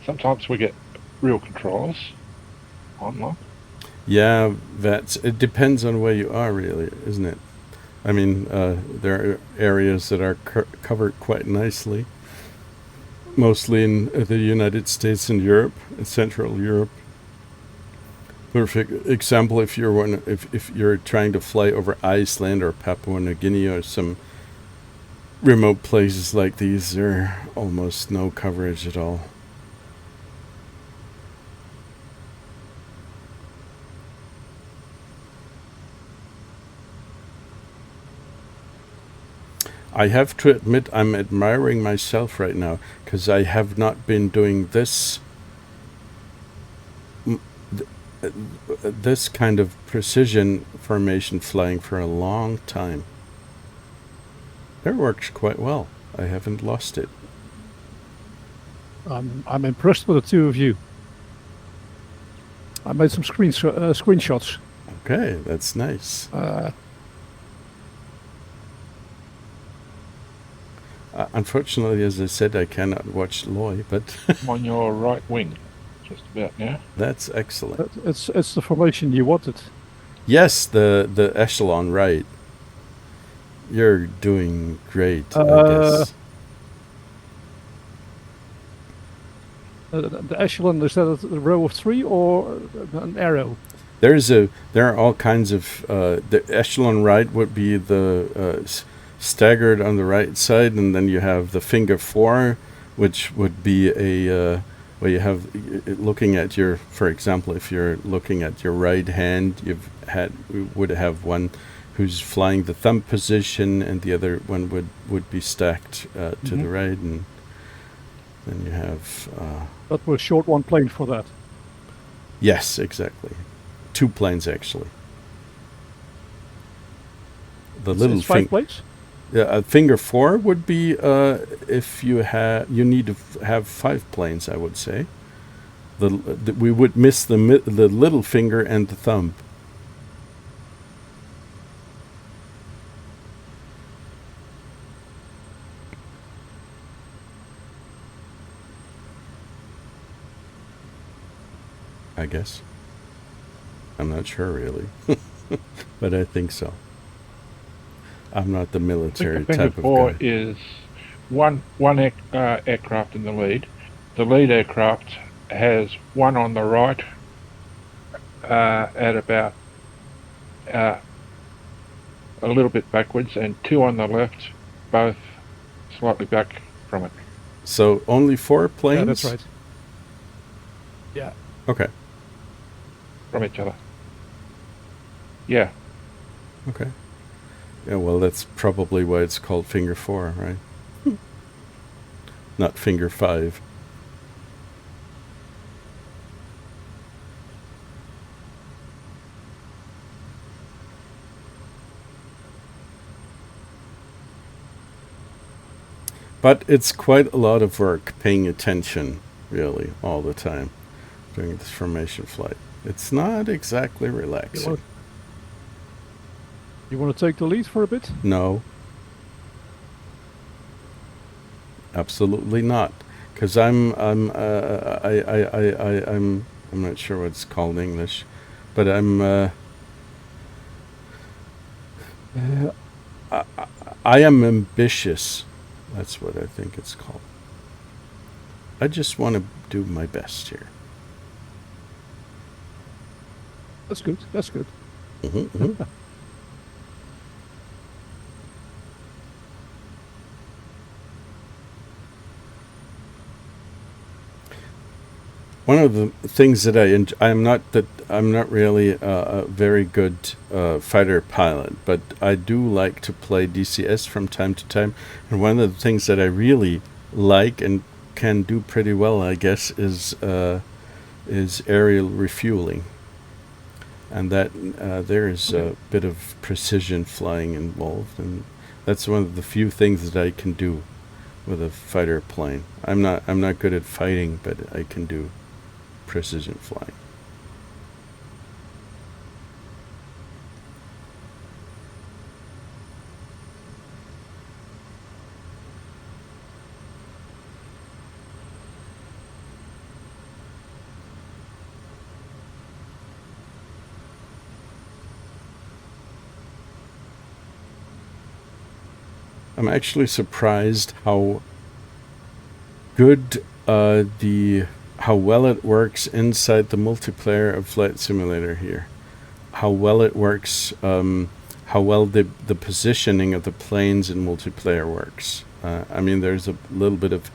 Sometimes we get real controllers online. Yeah, it depends on where you are, really, isn't it? I mean, there are areas that are covered quite nicely, mostly in the United States and Europe, Central Europe. Perfect example, if you're trying to fly over Iceland or Papua New Guinea or some remote places like these, there are almost no coverage at all. I have to admit I'm admiring myself right now, because I have not been doing this kind of precision formation flying for a long time. It works quite well. I haven't lost it. I'm impressed with the two of you. I made some screenshots. Okay, that's nice. Unfortunately, as I said, I cannot watch Loy, but I'm on your right wing, just about now. that's excellent. It's the formation you wanted. Yes, the echelon, right. You're doing great, I guess. The echelon, is that a row of 3 or an arrow? There are all kinds of the echelon right would be the staggered on the right side, and then you have the finger 4, which would be a where you have looking at your, for example, if you're looking at your right hand, would have one who's flying the thumb position, and the other one would be stacked to the right, and then you have. But we'll short one plane for that. Yes, exactly. 2 planes actually. The little 5 planes. Finger 4 would be if you need to have 5 planes, I would say. We would miss the little finger and the thumb. I guess. I'm not sure really, but I think so. I'm not the military type of guy. Is one aircraft in the lead. The lead aircraft has one on the right at about a little bit backwards, and 2 on the left, both slightly back from it. So only 4 planes? Yeah, that's right. Yeah. Okay. From each other. Yeah. Okay. Yeah, well, that's probably why it's called finger 4, right? Not finger 5. But it's quite a lot of work paying attention, really, all the time during this formation flight. It's not exactly relaxing. You want to take the lead for a bit? No. Absolutely not. Because I'm not sure what it's called in English, but I am ambitious. That's what I think it's called. I just want to do my best here. That's good. That's good. Mm-hmm, mm-hmm. one of the things that I'm not really a very good fighter pilot, but I do like to play DCS from time to time. And one of the things that I really like and can do pretty well, I guess, is aerial refueling. And that there is a bit of precision flying involved, and that's one of the few things that I can do with a fighter plane. I'm not good at fighting, but I can do precision flying. I'm actually surprised how good how well it works inside the multiplayer of Flight Simulator here. How well it works, how well the positioning of the planes in multiplayer works. I mean, there's a little bit of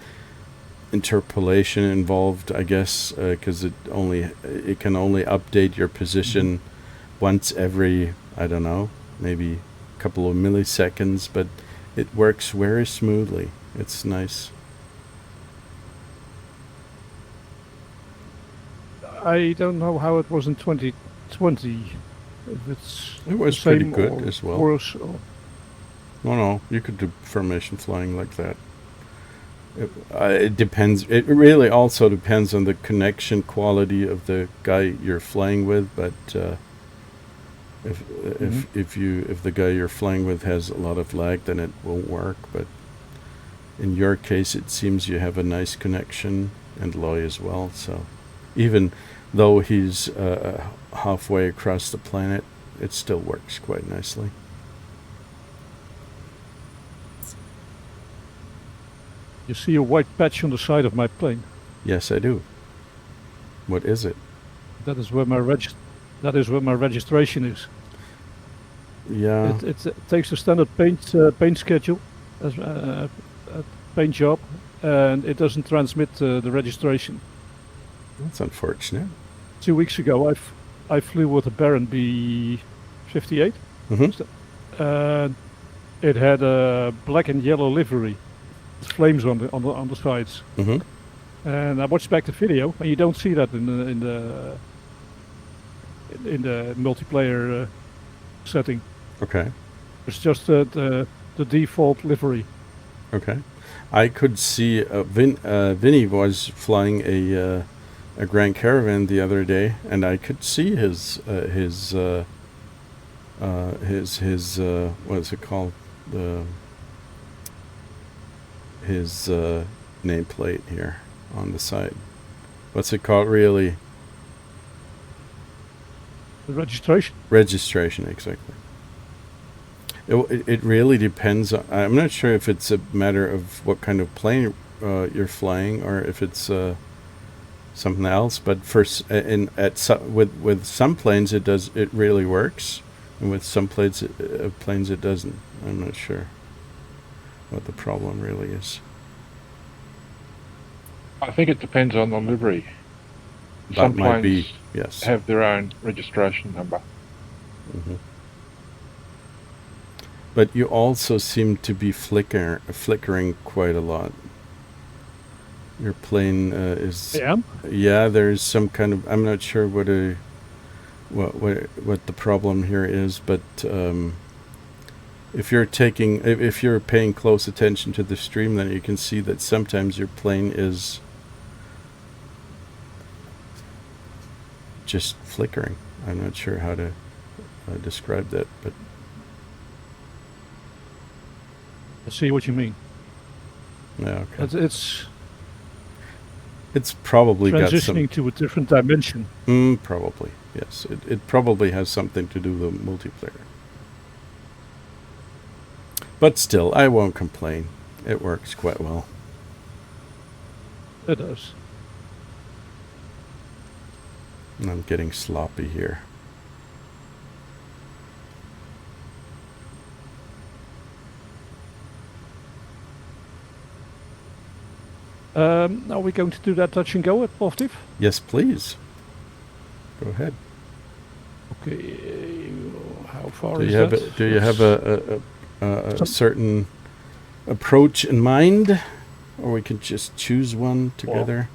interpolation involved, I guess, because it can only update your position once every, I don't know, maybe a couple of milliseconds, but it works very smoothly. It's nice. I don't know how it was in 2020. If it was pretty good as well. Worse or No, you could do formation flying like that. It depends. It really also depends on the connection quality of the guy you're flying with. But if the guy you're flying with has a lot of lag, then it won't work. But in your case, it seems you have a nice connection, and Loy as well. So even though he's halfway across the planet, it still works quite nicely. you see a white patch on the side of my plane. Yes, I do. What is it? That is where my registration is. Yeah. It takes a standard paint schedule as a paint job, and it doesn't transmit the registration. That's unfortunate. 2 weeks ago, I flew with a Baron B-58. And it had a black and yellow livery, with flames on the sides. And I watched back the video, and you don't see that in the multiplayer setting. Okay. It's just the default livery. Okay. I could see Vinny was flying a Grand Caravan the other day, and I could see his what is it called, his nameplate here on the side. What's it called really? The registration. Registration, exactly. It really depends. I'm not sure if it's a matter of what kind of plane you're flying, or if it's something else. But with some planes it really works, and with some planes it doesn't. I'm not sure what the problem really is. I think it depends on the livery. That might be, yes. Have their own registration number. But you also seem to be flickering quite a lot. Your plane is. Yeah, there's some kind of. I'm not sure what the problem here is, but if you're paying close attention to the stream, then you can see that sometimes your plane is just flickering. I'm not sure how to describe that, but. I see what you mean. Yeah, okay. It's probably transitioning to a different dimension. Probably, yes. It probably has something to do with multiplayer. But still, I won't complain. It works quite well. It does. And I'm getting sloppy here. Are we going to do that touch and go at Positive? Yes, please. Go ahead. Okay, how far Do is you have that? do you have a certain approach in mind, or we can just choose one together?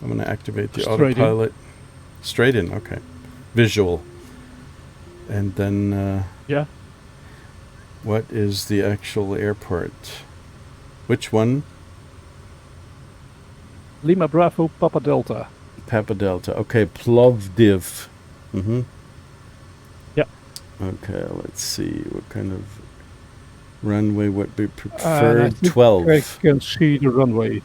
I'm going to activate the autopilot. Straight in, okay. Visual. And then yeah. What is the actual airport? Which one? Lima Bravo Papa Delta. Papa Delta. Okay, Plovdiv. Mm-hmm. Yeah. Okay, let's see. What kind of runway would be preferred? 12. I can see the runway.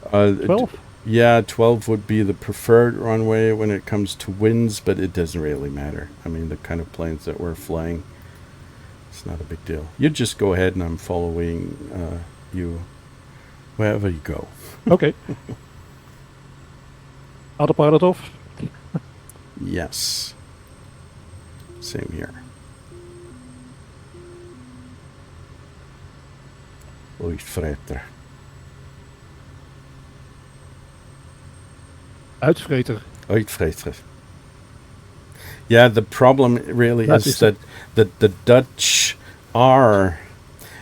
12? Yeah, 12 would be the preferred runway when it comes to winds, but it doesn't really matter. I mean, the kind of planes that we're flying, it's not a big deal. You just go ahead and I'm following you wherever you go. Okay. Autopilot off? Yes. Same here. Uitvreter. Uitvreter. Uitvreter. Yeah, the problem really is that the Dutch R,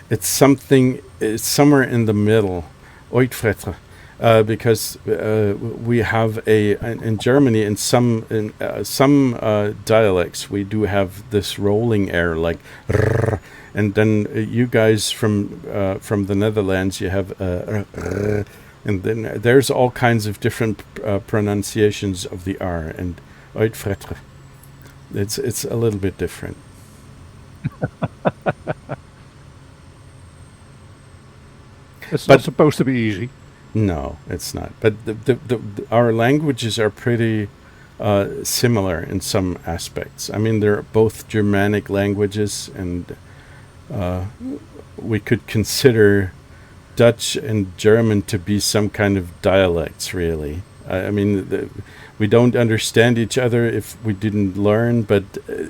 it's somewhere in the middle. Uitvreter. Because we have in Germany in some dialects we do have this rolling air like rrr, and then you guys from the Netherlands you have rrr, and then there's all kinds of different pronunciations of the R, and uitvreter, it's a little bit different. It's not supposed to be easy. No, it's not. But our languages are pretty similar in some aspects. I mean, they're both Germanic languages, and we could consider Dutch and German to be some kind of dialects, really. I mean, we don't understand each other if we didn't learn, but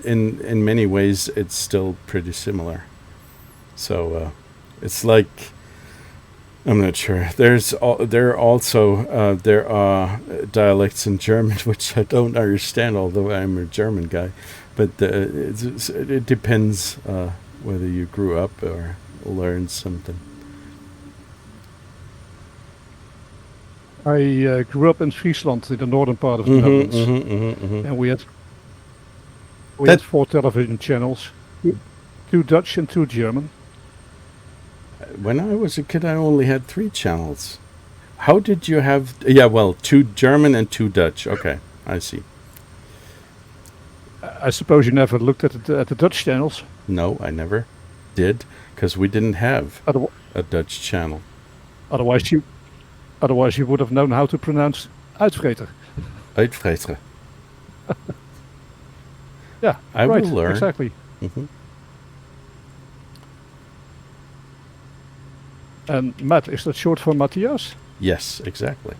in many ways, it's still pretty similar. So it's like... I'm not sure. There are dialects in German which I don't understand, although I'm a German guy. But it depends whether you grew up or learned something. I grew up in Friesland, in the northern part of the Netherlands, and we had 4 television channels, 2 Dutch and 2 German. When I was a kid, I only had 3 channels. How did you have... Yeah, well, 2 German and 2 Dutch. Okay, I see. I suppose you never looked at the Dutch channels? No, I never did, because we didn't have a Dutch channel. Otherwise you would have known how to pronounce uitvreter. Uitvreter. Yeah, I will learn. Exactly. Mm-hmm. And Matt, is that short for Matthias? Yes, exactly.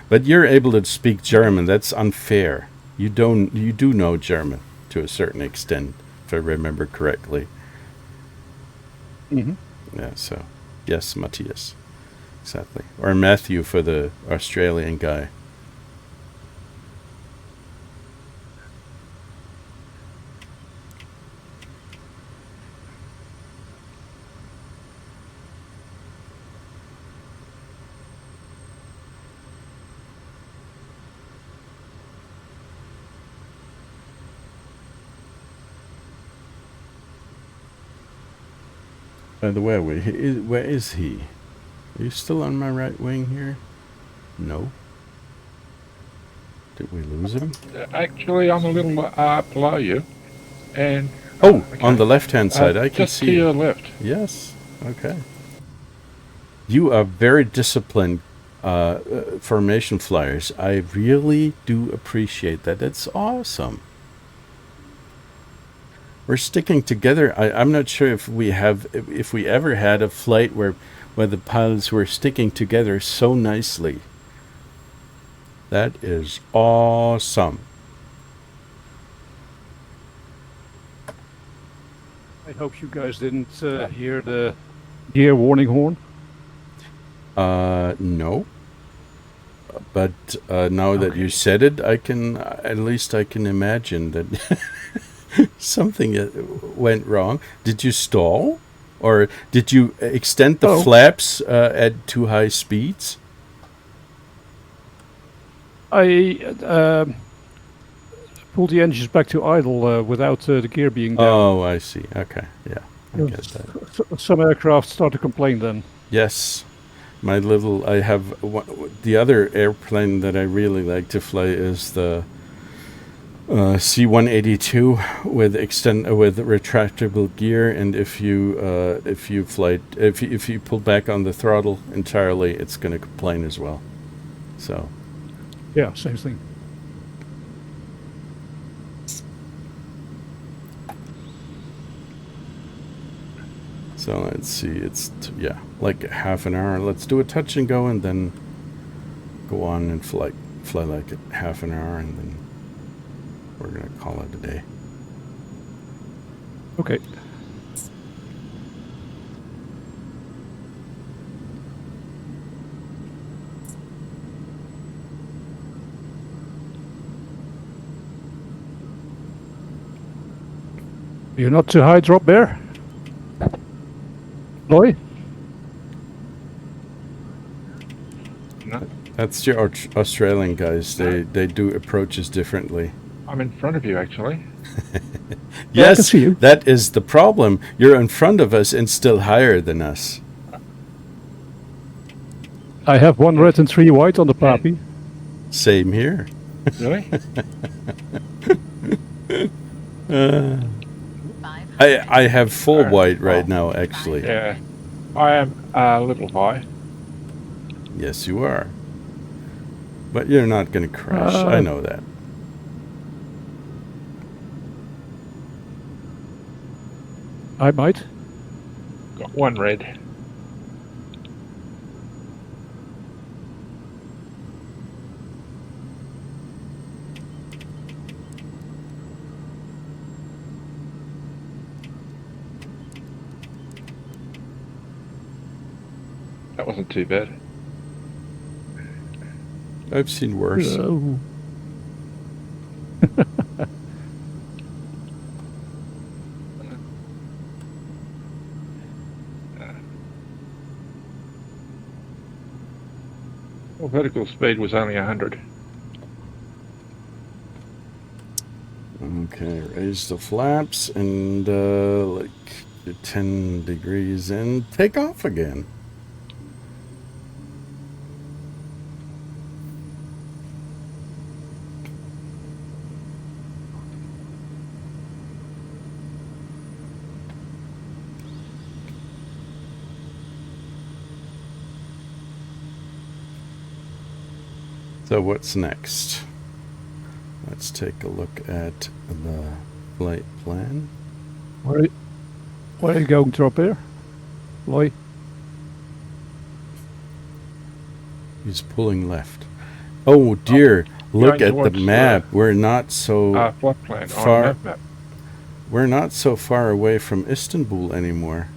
But you're able to speak German. That's unfair. You do know German to a certain extent, if I remember correctly. Mm-hmm. Yeah, so yes, Matthias. Exactly. Or Matthew for the Australian guy. By the way, where is he? Are you still on my right wing here? No. Did we lose him? Actually, I'm a little below you. And okay. On the left-hand side, I can just see. Just to your left. Yes. Okay. You are very disciplined formation flyers. I really do appreciate that. That's awesome. We're sticking together. I'm not sure if we ever had a flight where the pilots were sticking together so nicely. That is awesome. I hope you guys didn't hear the gear warning horn. No. But now that you said it, I can at least I can imagine that something went wrong. Did you stall, or did you extend the flaps at too high speeds? I pulled the engines back to idle without the gear being down. Oh, I see. Okay, yeah, I get that. Some aircraft start to complain then. Yes. I have the other airplane that I really like to fly is the C-182 with retractable gear, and if you pull back on the throttle entirely, it's going to complain as well. So yeah, same thing. So let's see, it's like half an hour. Let's do a touch and go, and then go on and fly like half an hour, and then we're gonna call it a day. Okay. You're not too high drop there? Loy? No, That's your Australian guys. They do approaches differently. I'm in front of you, actually. Yeah, I can Yes, see you. that is the problem. You're in front of us and still higher than us. I have 1 red and 3 white on the Papi. Same here. Really? I have full white right now, actually. Yeah. I am a little high. Yes, you are. But you're not going to crash. I know that. I might. Got 1 red. That wasn't too bad. I've seen worse. Oh. Well, vertical speed was only 100. Okay, raise the flaps and like 10 degrees and take off again. So what's next? Let's take a look at the flight plan. Where are you going, drop here? Loy? He's pulling left. Oh dear, look going at the towards, map. We're not so Flight plan far. on map. We're not so far away from Istanbul anymore.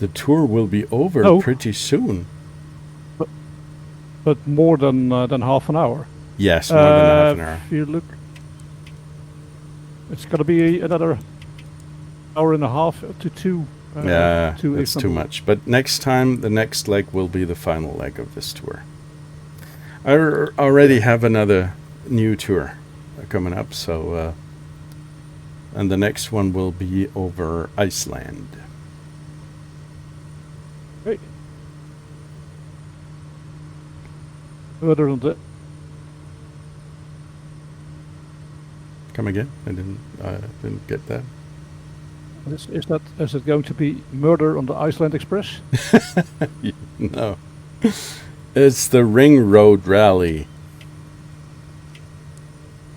The tour will be over pretty soon. But more than half an hour. Yes, more than half an hour. If you look, it's going to be another hour and a half to 2. Yeah, to that's too Istanbul. much. But next time, the next leg will be the final leg of this tour. I already have another new tour coming up, so and the next one will be over Iceland. Hey. Further on the Come again? I didn't get that. is it going to be Murder on the Iceland Express? No, it's the Ring Road Rally.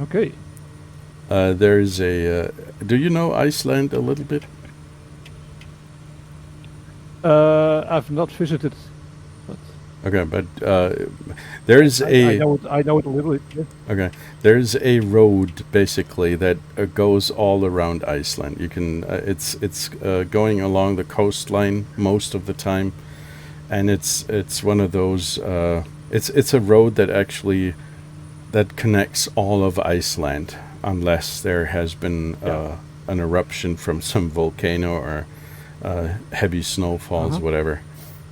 Okay. There's a. Do you know Iceland a little bit? I've not visited. But Okay, but there's I know it a little bit. Yeah. Okay, there's a road basically that goes all around Iceland. You can it's going along the coastline most of the time, and it's one of those. It's a road that actually that connects all of Iceland, unless there has been an eruption from some volcano or heavy snowfalls, whatever.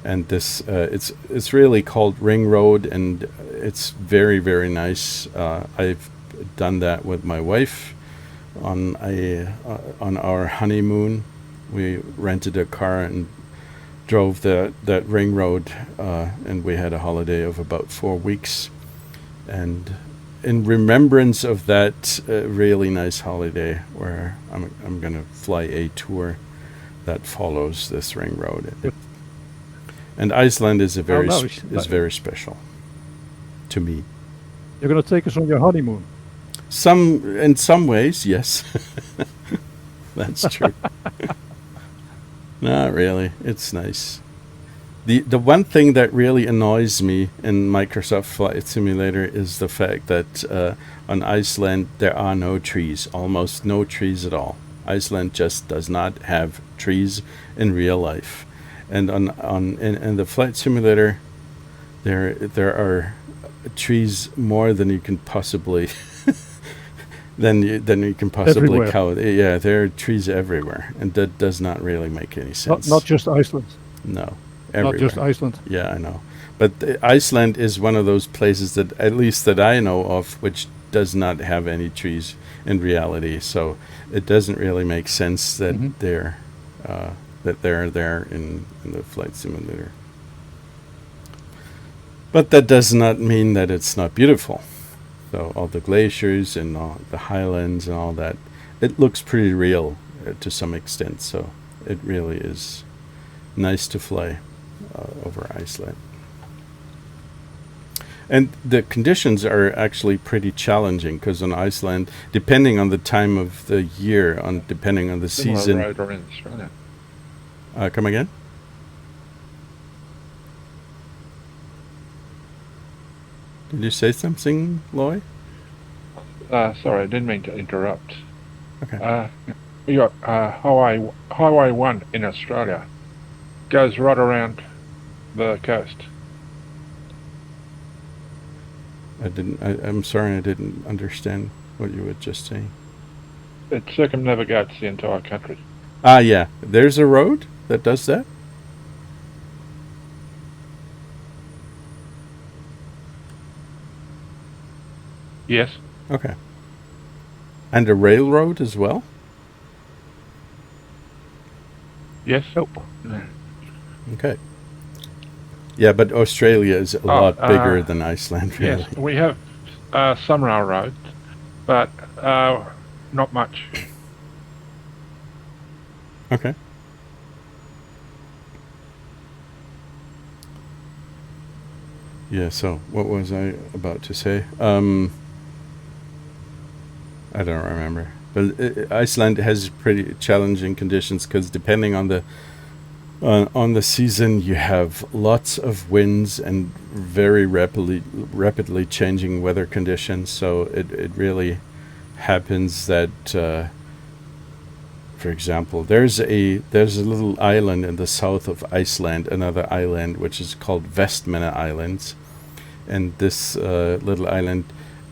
And this it's really called Ring Road, and it's very, very nice. I've done that with my wife on our honeymoon. We rented a car and drove that ring road, and we had a holiday of about 4 weeks. And in remembrance of that really nice holiday, where I'm going to fly a tour that follows this ring road. And Iceland is is very special to me. You're going to take us on your honeymoon. In some ways, yes. That's true. Not really. It's nice. The one thing that really annoys me in Microsoft Flight Simulator is the fact that on Iceland there are no trees, almost no trees at all. Iceland just does not have trees in real life, and in the Flight Simulator, there are trees more than you can possibly than you can possibly everywhere. count. Yeah, there are trees everywhere, and that does not really make any sense. Not just Iceland. No, everywhere. Not just Iceland. Yeah, I know. But Iceland is one of those places that, at least that I know of, which does not have any trees in reality. So it doesn't really make sense that they're there in the Flight Simulator. But that does not mean that it's not beautiful. So all the glaciers and all the highlands and all that, it looks pretty real to some extent. So it really is nice to fly over Iceland. And the conditions are actually pretty challenging, because on Iceland, depending on the time of the year, depending on the season. Road or in Australia. Come again? Did you say something, Loy? Sorry, I didn't mean to interrupt. Okay. You got Highway 1 in Australia. Goes right around the coast. I'm sorry, I didn't understand what you were just saying. It circumnavigates the entire country. Ah, yeah. There's a road that does that? Yes. Okay. And a railroad as well? Yes. Nope. Okay. Yeah, but Australia is a lot bigger than Iceland, really. Yes, we have some railroads, but not much. Okay. Yeah, so what was I about to say? I don't remember. But Iceland has pretty challenging conditions, because depending on the season, you have lots of winds and very rapidly changing weather conditions. So it really happens that, for example, there's a little island in the south of Iceland, another island which is called Vestmanna Islands, and this little island.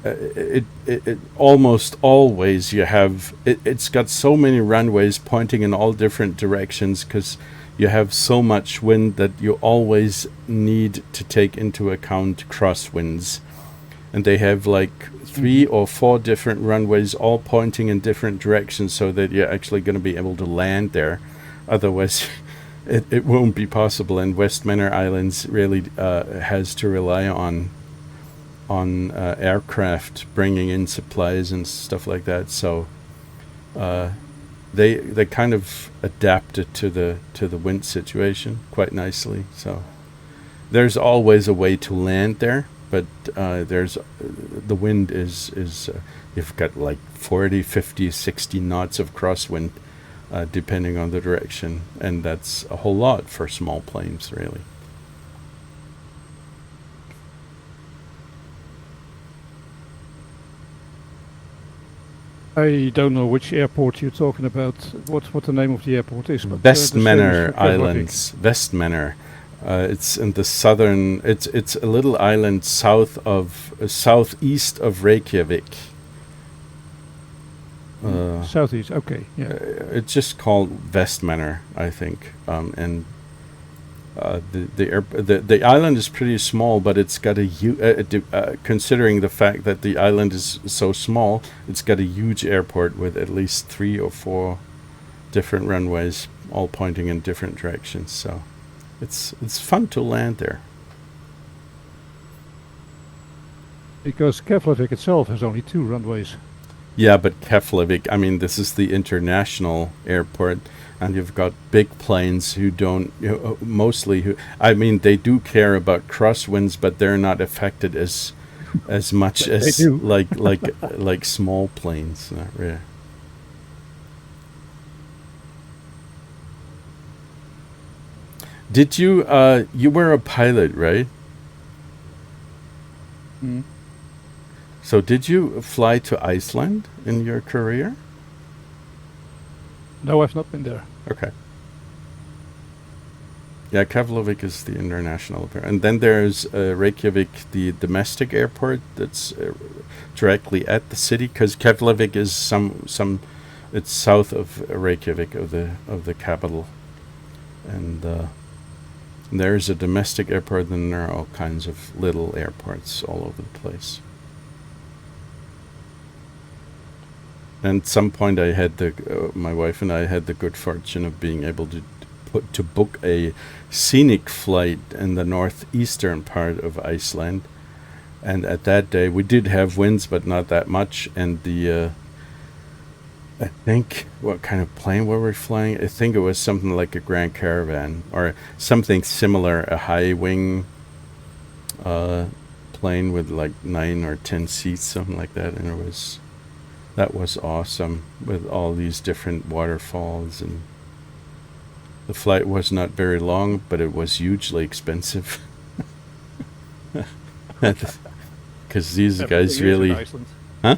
It almost always you have it's got so many runways pointing in all different directions, because you have so much wind that you always need to take into account crosswinds, and they have like 3 or 4 different runways all pointing in different directions, so that you're actually going to be able to land there. Otherwise it won't be possible, and Westmanor Islands really has to rely on aircraft bringing in supplies and stuff like that. So they kind of adapted to the wind situation quite nicely. So there's always a way to land there, but the wind is you've got like 40, 50, 60 knots of crosswind depending on the direction, and that's a whole lot for small planes, really. I don't know which airport you're talking about. What the name of the airport is? Vestmanor Islands. Vestmanor. It's in the southern. It's a little island southeast of Reykjavik. Southeast. Okay. Yeah. It's just called Vestmanner, I think. And the island is pretty small, but it's got considering the fact that the island is so small, it's got a huge airport with at least 3 or 4 different runways, all pointing in different directions. So it's fun to land there. Because Keflavik itself has only 2 runways. Yeah, but Keflavik, I mean, this is the international airport, and you've got big planes who don't, I mean, they do care about crosswinds, but they're not affected as much as like small planes. Not really. Did you you were a pilot, right? Mm. So did you fly to Iceland in your career? No, I've not been there. Okay. Yeah, Keflavik is the international airport. And then there's Reykjavik, the domestic airport that's directly at the city, because Keflavik is it's south of Reykjavik, of the capital. And there's a domestic airport, and there are all kinds of little airports all over the place. And at some point, I had my wife and I had the good fortune of being able to book a scenic flight in the northeastern part of Iceland. And at that day, we did have winds, but not that much. And I think, what kind of plane were we flying? I think it was something like a Grand Caravan or something similar, a high wing plane with like 9 or 10 seats, something like that. And that was awesome with all these different waterfalls. And the flight was not very long, but it was hugely expensive. Because these guys really... Huh?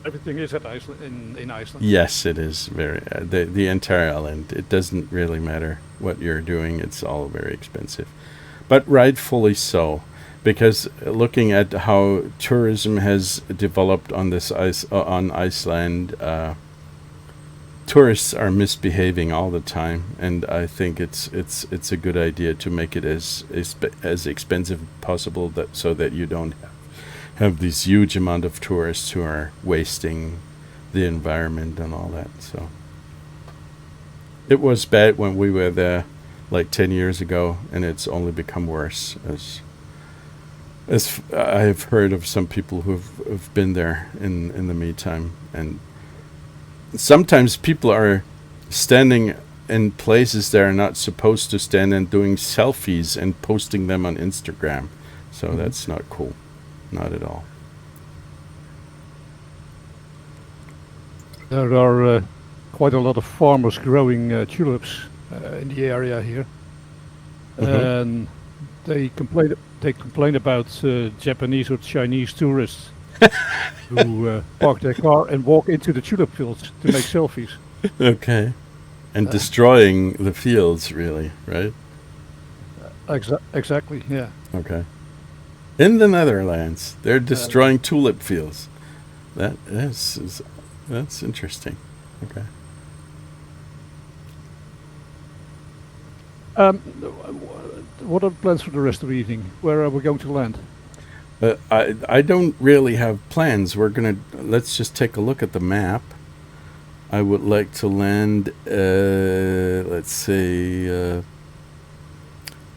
Everything is at Iceland, in Iceland. Yes, it is very... the entire island. It doesn't really matter what you're doing. It's all very expensive. But rightfully so. Because looking at how tourism has developed on on Iceland, tourists are misbehaving all the time, and I think it's a good idea to make it as expensive as possible, so that you don't have this huge amount of tourists who are wasting the environment and all that. So it was bad when we were there like 10 years ago, and it's only become worse as I've heard of some people who've been there in the meantime. And sometimes people are standing in places they're not supposed to stand and doing selfies and posting them on Instagram. So that's not cool. Not at all. There are quite a lot of farmers growing tulips in the area here. And they complain about Japanese or Chinese tourists who park their car and walk into the tulip fields to make selfies. Okay. And destroying the fields, really, right? Exactly, yeah. Okay. In the Netherlands, they're destroying tulip fields. That's interesting. Okay. What are the plans for the rest of the evening? Where are we going to land? I don't really have plans. Let's just take a look at the map. I would like to land, let's say,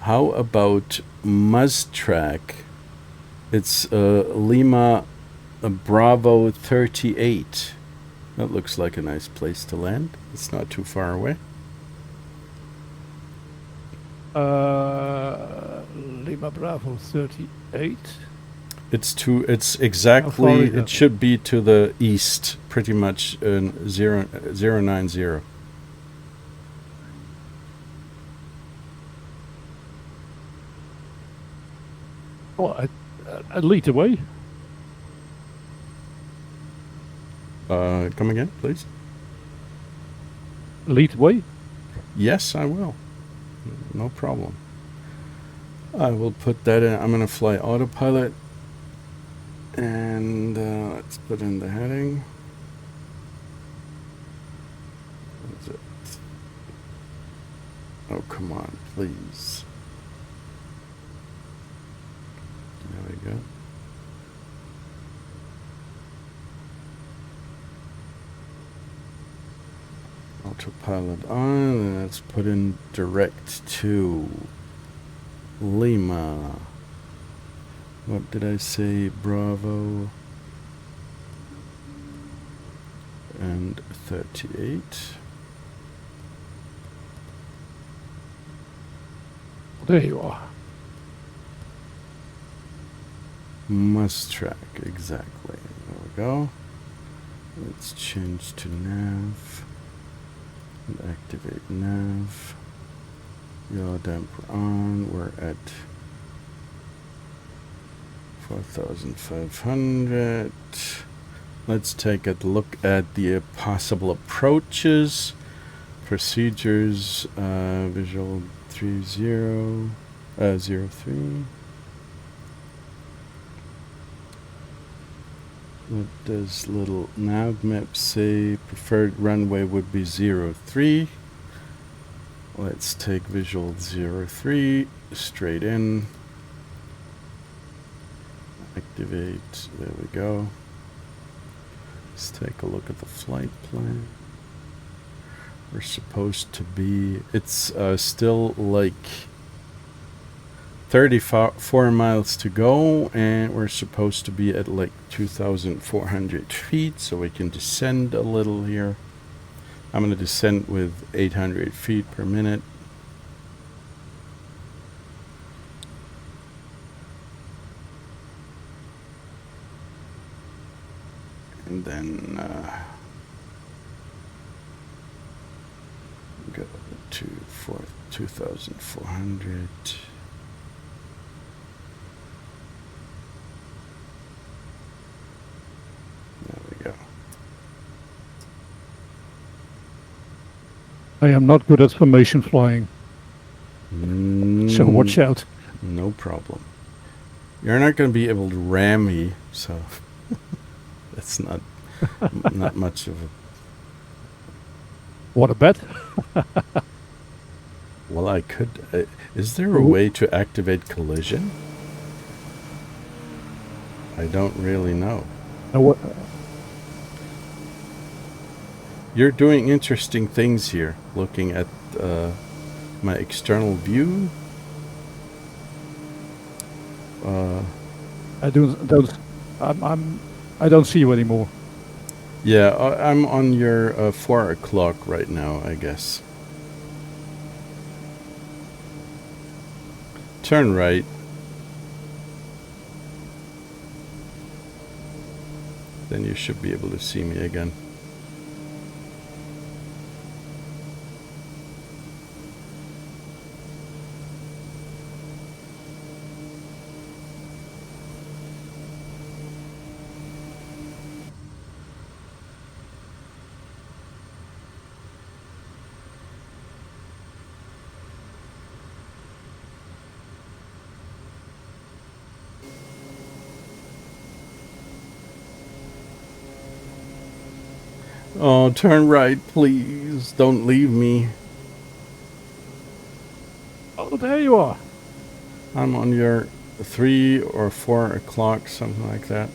how about Mustrak? It's Lima Bravo 38. That looks like a nice place to land. It's not too far away. Lima Bravo 38. It's exactly, it should be to the east, pretty much 090. Well, a lead away. Come again, please. Lead away? Yes, I will. No problem. I will put that in. I'm going to fly autopilot. And let's put in the heading. What's it? Oh, come on, please. There we go. Autopilot on, and let's put in direct to Lima. What did I say? Bravo. And 38. There you are. Mustrak, exactly. There we go. Let's change to nav. And activate nav. Yaw damper on. We're at 4,500. Let's take a look at the possible approaches. Procedures, visual 30, 03. What does little nav map say? Preferred runway would be 03. Let's take visual 03, straight in. Activate, there we go. Let's take a look at the flight plan. We're supposed to be, it's still like 34 miles to go, and we're supposed to be at like 2,400 feet, so we can descend a little here. I'm going to descend with 800 feet per minute. And then go to 2,400. There we go. I am not good at formation flying, so watch out. No problem. You're not going to be able to ram me, so that's not much of a... What a bet. Well, I could... is there a way to activate collision? I don't really know. What? You're doing interesting things here, looking at my external view. I don't see you anymore. Yeah, I'm on your 4 o'clock right now, I guess. Turn right. Then you should be able to see me again. Oh, turn right, please. Don't leave me. Oh, there you are. I'm on your 3 or 4 o'clock, something like that.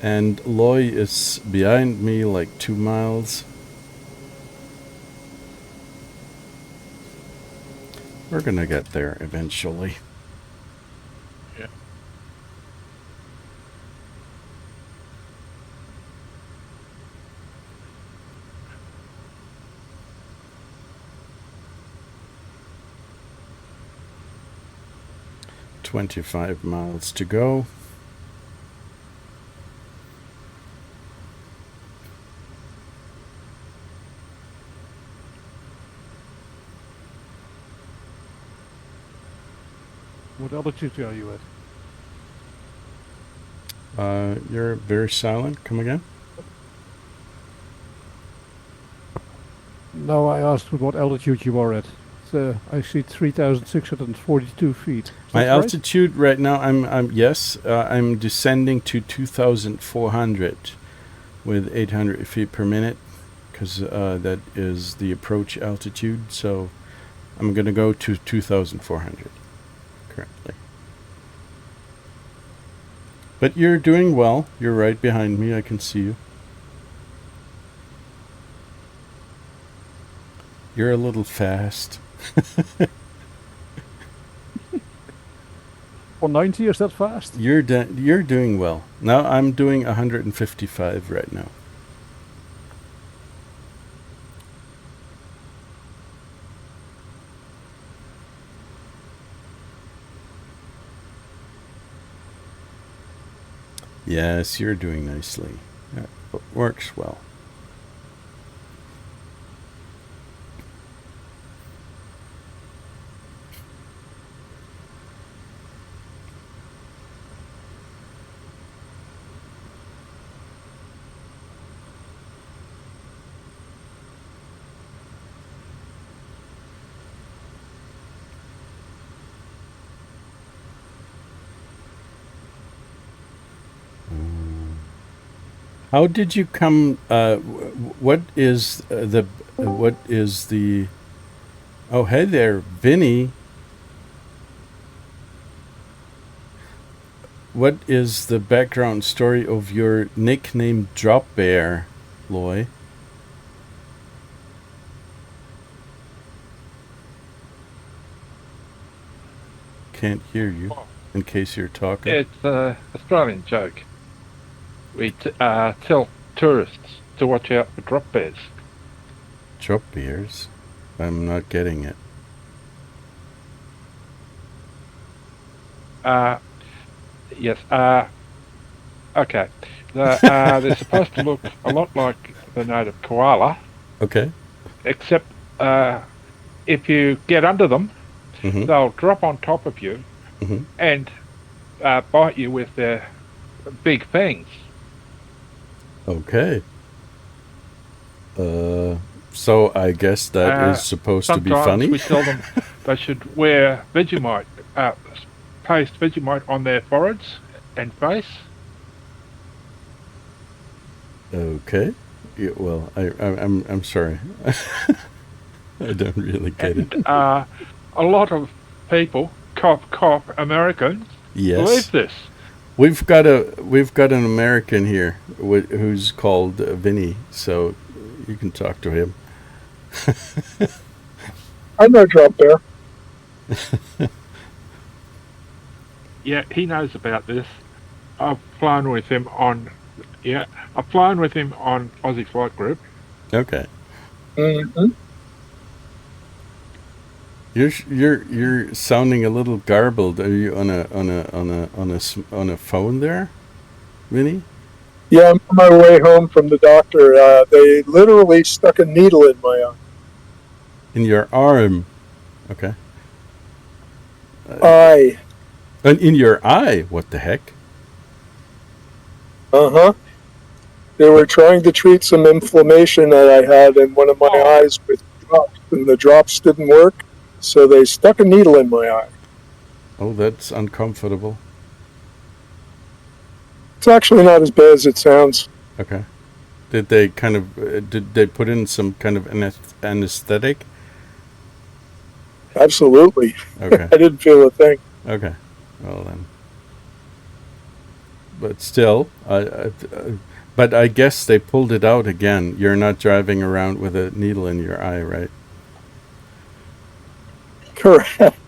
And Loy is behind me like 2 miles. We're gonna get there eventually. Yeah. $25 miles to go. What altitude are you at? You're very silent. Come again? No, I asked what altitude you are at. I see 3,642 feet. My altitude right now, I'm descending to 2,400 with 800 feet per minute, because that is the approach altitude. So I'm going to go to 2,400 currently. But you're doing well. You're right behind me. I can see you. You're a little fast. 190, is that fast? You're doing well. Now I'm doing 155 right now. Yes, you're doing nicely. It works well. How did you come? What is the? Oh, hey there, Vinny. What is the background story of your nickname Drop Bear, Loy? Can't hear you. In case you're talking. It's an Australian joke. We tell tourists to watch out for drop bears. Drop bears? I'm not getting it. Yes. Okay. They're supposed to look a lot like the native koala. Okay. Except if you get under them, Mm-hmm. they'll drop on top of you Mm-hmm. and bite you with their big fangs. Okay. So I guess that is supposed to be funny. Sometimes we tell them they should wear Vegemite, paste Vegemite on their foreheads and face. Okay. Yeah, well, I'm sorry. I don't really get it. A lot of people, cough, Americans, Yes. believe this. We've got an American here who's called Vinny, so you can talk to him. I know Drop Bear. Yeah, he knows about this. I've flown with him on Aussie Flight Group. Okay. Mm-hmm. You're sounding a little garbled. Are you on a phone there, Vinny? Yeah, I'm on my way home from the doctor. They literally stuck a needle in my arm. In your arm. Okay. Eye. And in your eye. What the heck? Uh-huh. They were trying to treat some inflammation that I had in one of my eyes with drops, and the drops didn't work, so they stuck a needle in my eye. Oh, that's uncomfortable. It's actually not as bad as it sounds. Okay. Did they put in some kind of anesthetic? Absolutely. Okay. I didn't feel a thing. Okay. Well then. But still, but I guess they pulled it out again. You're not driving around with a needle in your eye, right? Correct.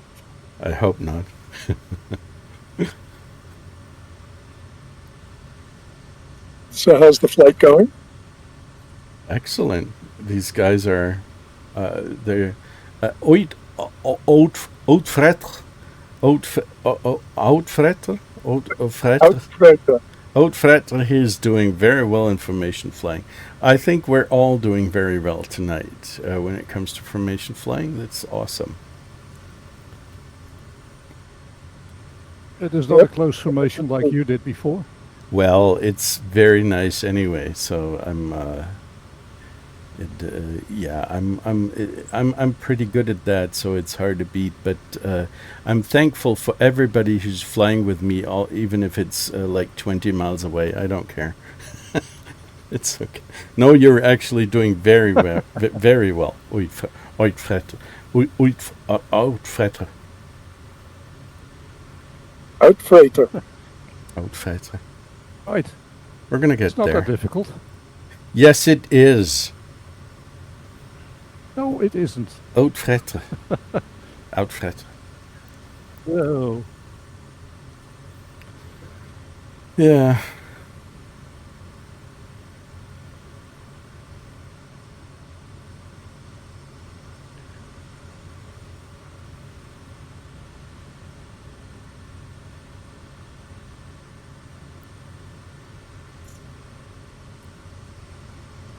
I hope not. So how's the flight going? Excellent. These guys are, they're Oudfretter, he's doing very well in formation flying. I think we're all doing very well tonight when it comes to formation flying. That's awesome. It is not a close formation like you did before. Well, it's very nice anyway, so I'm Yeah, I'm pretty good at that, so it's hard to beat. But I'm thankful for everybody who's flying with me, even if it's like 20 miles away. I don't care. It's okay. No, you're actually doing very well, very well. Uitvetter. Outfreighter. Uitvetter. Right. We're gonna get It's not there. that difficult. Yes, it is. No, it isn't. Uitvetter. Uitvetter. Whoa. Yeah.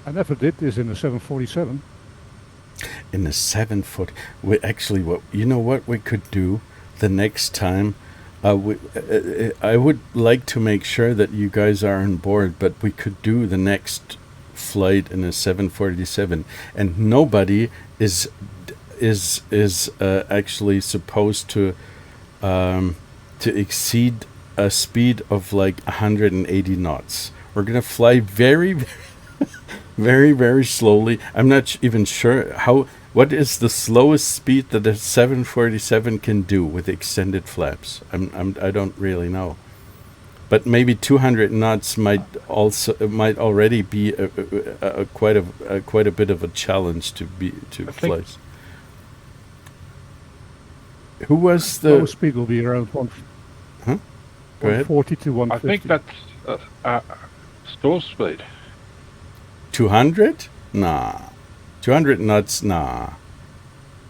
I never did this in a 747. In a 7-foot. We actually, what we could do the next time. I would like to make sure that you guys are on board, but we could do the next flight in a 747, and nobody is actually supposed to exceed a speed of like 180 knots. We're gonna fly very, very, very slowly. I'm not even sure what is the slowest speed that a 747 can do with extended flaps. I don't really know, but maybe 200 knots might already be quite a bit of a challenge to fly. Who was the Lowest speed will be around Go ahead. 140 to 150. I think that's stall speed. 200? Nah. 200 knots? Nah.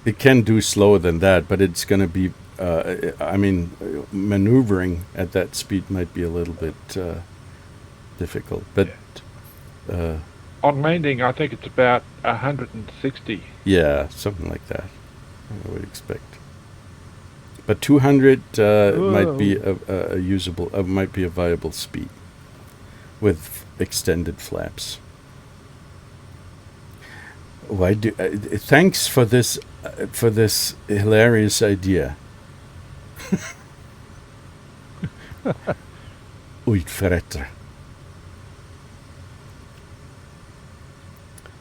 It can do slower than that, but it's going to be, maneuvering at that speed might be a little bit difficult. But on landing, I think it's about 160. Yeah, something like that, I would expect. But 200 might be a usable, might be a viable speed with extended flaps. Why do? Thanks for this hilarious idea. Uitvetter.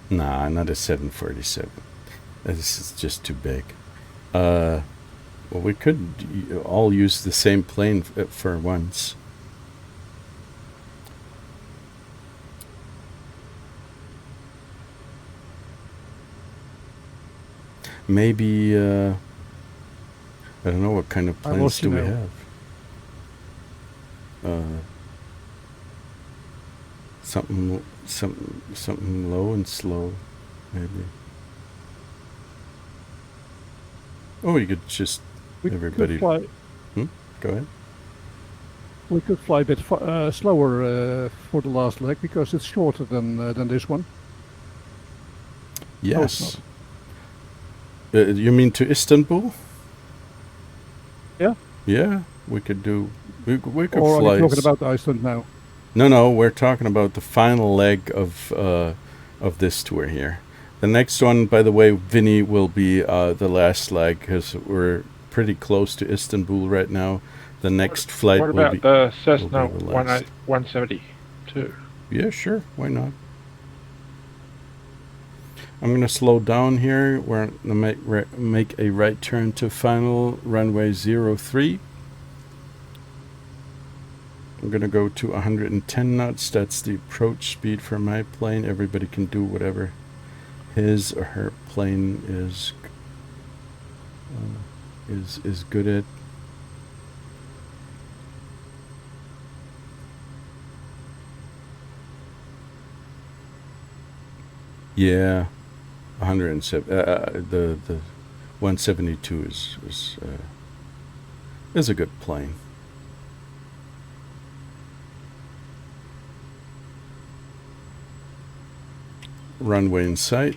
Nah, not a 747. This is just too big. Well, we could all use the same plane for once. Maybe, I don't know, what kind of planes do we have? Something low and slow, maybe. Oh, you could just, everybody. Could fly, Go ahead. We could fly a bit slower for the last leg because it's shorter than this one. Yes. No, you mean to Istanbul? Yeah. Yeah, we could do. We could or fly. Are you talking about Iceland now? No, we're talking about the final leg of this tour here. The next one, by the way, Vinny, will be the last leg because we're pretty close to Istanbul right now. The next flight will be. What about the Cessna 172? Yeah, sure. Why not? I'm going to slow down here. We're going to make a right turn to final runway 03. I'm going to go to 110 knots. That's the approach speed for my plane. Everybody can do whatever his or her plane is good at. Yeah, 107. The 172 is a good plane. Runway in sight.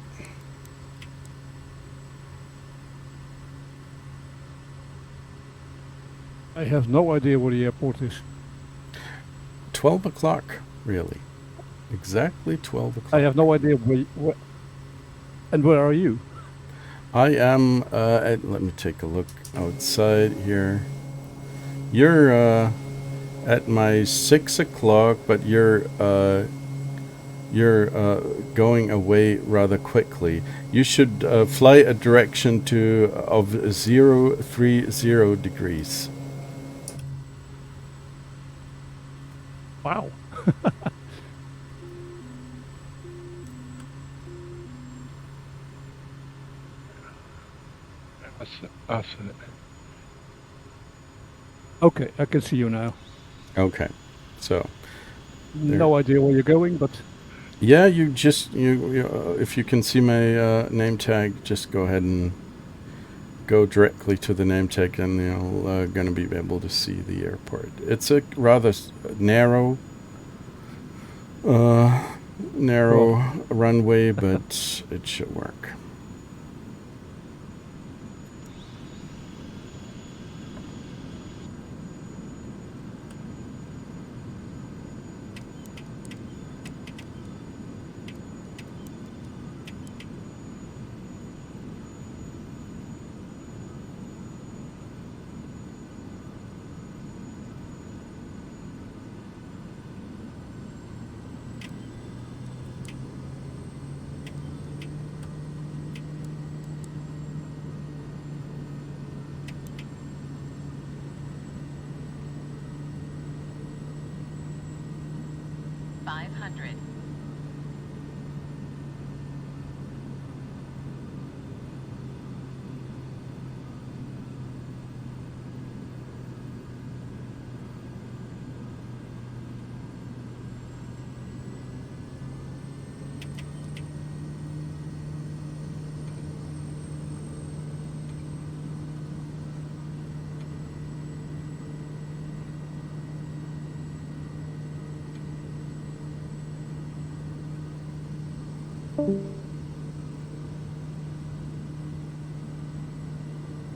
I have no idea where the airport is. 12 o'clock, really. Exactly 12 o'clock. I have no idea where And where are you? I am let me take a look outside here. You're at my 6 o'clock, but you're going away rather quickly. You should fly a direction of 030 degrees. Wow. That's Okay, I can see you now. Okay, so no idea where you're going, but yeah, you if you can see my name tag, just go ahead and go directly to the name tag, and you're going to be able to see the airport. It's a rather narrow runway, but it should work.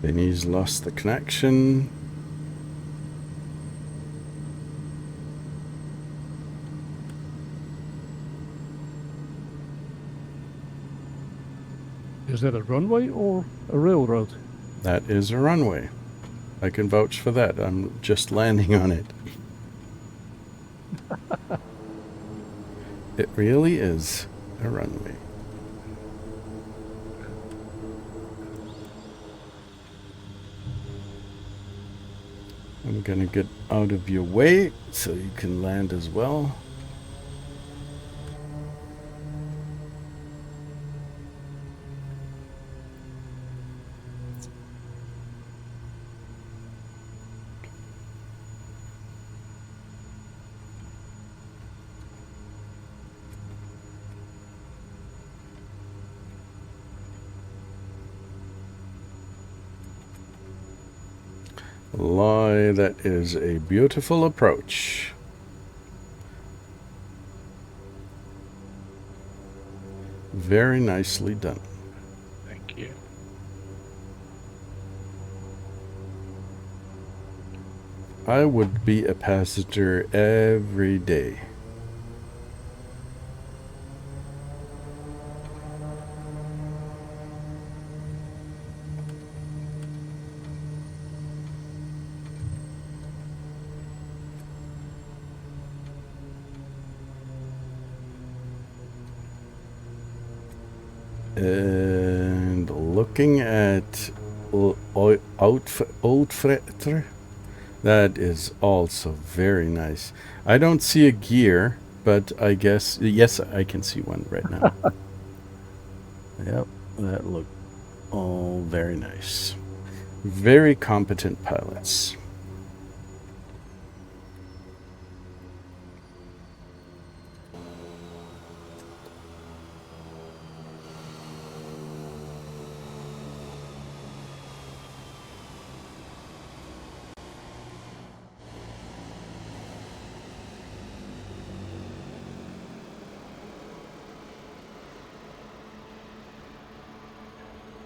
Then he's lost the connection. is that a runway or a railroad? That is a runway. I can vouch for that. I'm just landing on it. It really is a runway. I'm gonna get out of your way so you can land as well. Loy, that is a beautiful approach. Very nicely done. Thank you. I would be a passenger every day. And looking at Outfretter, that is also very nice. I don't see a gear, but I guess, yes, I can see one right now. Yep, that looked all very nice. Very competent pilots.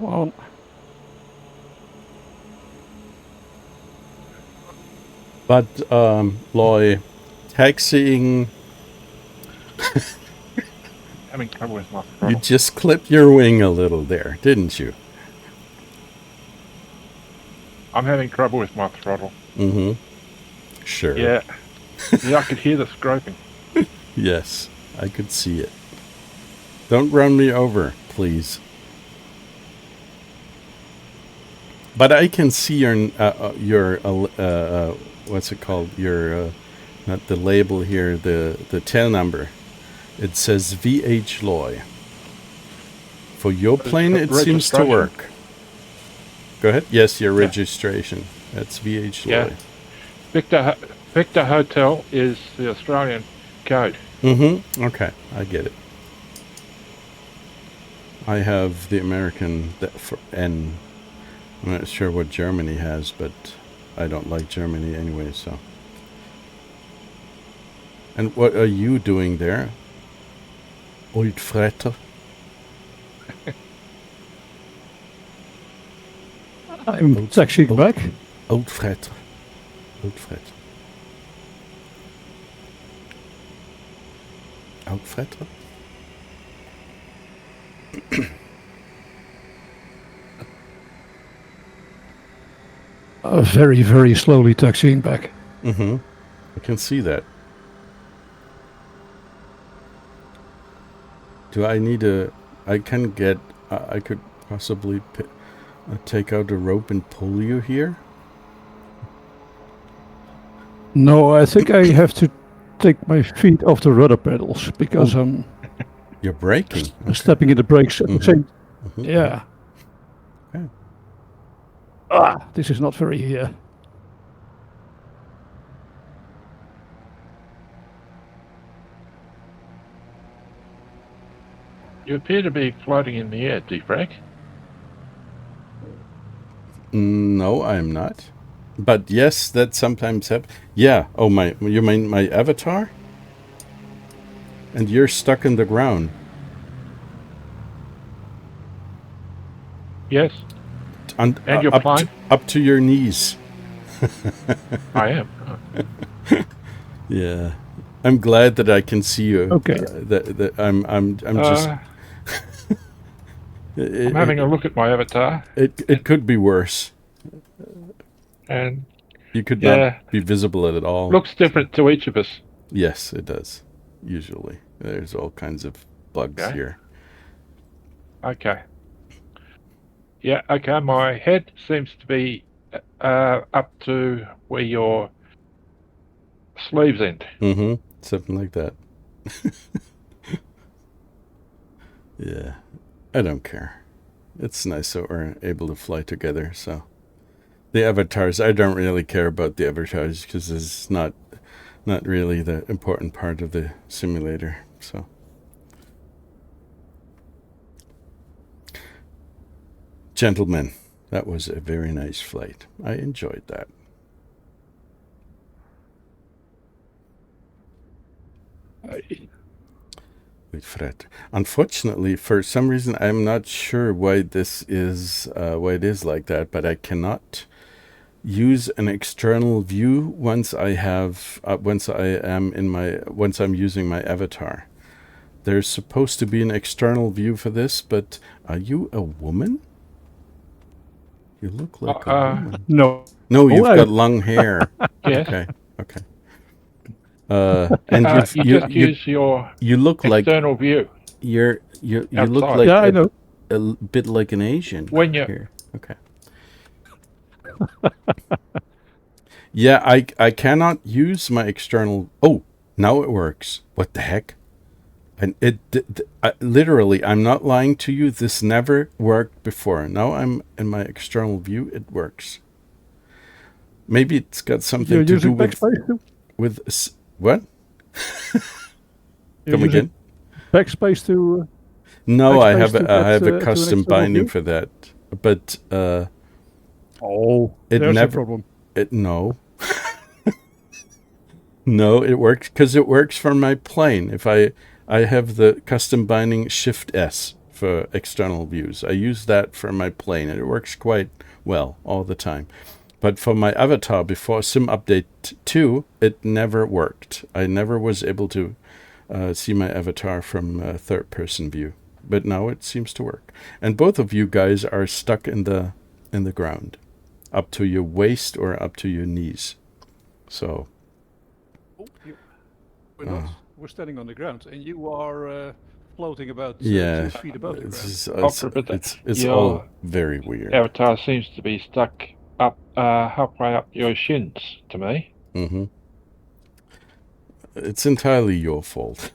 Well, But, Loy, taxiing... having trouble with my You throttle. just clipped your wing a little there, didn't you? I'm having trouble with my throttle. Mm-hmm. Sure. Yeah. Yeah, I could hear the scraping. Yes, I could see it. Don't run me over, please. But I can see your what's it called? Your not the label here, the tail number. It says VH Loy. For your plane, it seems to work. Go ahead. Yes, your registration. That's VH Loy. Yeah. Victor Hotel is the Australian code. Mm-hmm. Okay, I get it. I have the American N. I'm not sure what Germany has, but I don't like Germany anyway, so. And what are you doing there? Old fretter? I'm taxiing back. Old fretter. Old fretter. Oud fretter? Very, very slowly taxiing back. Mm-hmm. I can see that. Do I need a... I can get... I could possibly take out a rope and pull you here? No, I think I have to take my feet off the rudder pedals because I'm You're braking. stepping in the brakes at the same. Mm-hmm. Yeah. Okay. This is not very. You appear to be floating in the air, defrag. No, I'm not. But yes, that sometimes happens. Yeah. Oh, you mean my avatar? And you're stuck in the ground. Yes. And your plane? Up to your knees. I am. Yeah. I'm glad that I can see you. Okay. That I'm just. I'm having a look at my avatar. It could be worse. And you could not be visible at all. Looks different to each of us. Yes, it does. Usually, there's all kinds of bugs here. Okay. Yeah. Okay. My head seems to be up to where your sleeves end. Mm-hmm. Something like that. Yeah. I don't care. It's nice that we're able to fly together, so. The avatars, I don't really care about the avatars because it's not really the important part of the simulator, so. Gentlemen, that was a very nice flight. I enjoyed that. Wait, Fred. Unfortunately, for some reason, I'm not sure why this is why it is like that, but I cannot use an external view once I'm using my avatar. There's supposed to be an external view for this, but are you a woman? You look like a woman. No. No, you've got long hair. Yes. Okay. And you look like external view. You look Outside. like Yeah, I know. a bit like an Asian. When you here. Okay. Yeah, I cannot use my external. Oh, now it works. What the heck? And literally, I'm not lying to you. This never worked before. Now I'm in my external view. It works. Maybe it's got something to do with what? Come again? Backspace to. No, I have a custom binding for that, but there's a problem. No, it works because it works for my plane. If I have the custom binding Shift S for external views. I use that for my plane, and it works quite well all the time. But for my avatar before Sim Update 2, it never worked. I never was able to see my avatar from third-person view. But now it seems to work. And both of you guys are stuck in the ground, up to your waist or up to your knees. So. We're standing on the ground, and you are floating about 6 feet above the ground. It's all very weird. Avatar seems to be stuck up halfway up your shins to me. Mm-hmm. It's entirely your fault.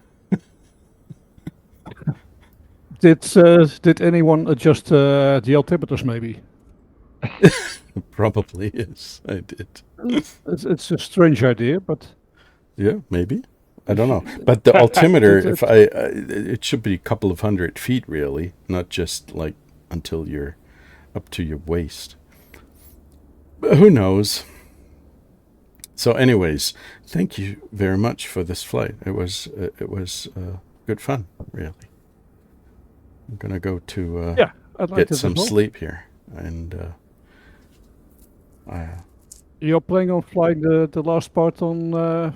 Did anyone adjust the altimeters maybe? Probably, yes, I did. It's a strange idea, but... Yeah, maybe. I don't know. But the altimeter, it should be a couple of 100 feet, really, not just like until you're up to your waist. But who knows? So, anyways, thank you very much for this flight. It was good fun, really. I'm gonna go to get some sleep here, and you're planning on flying the last part on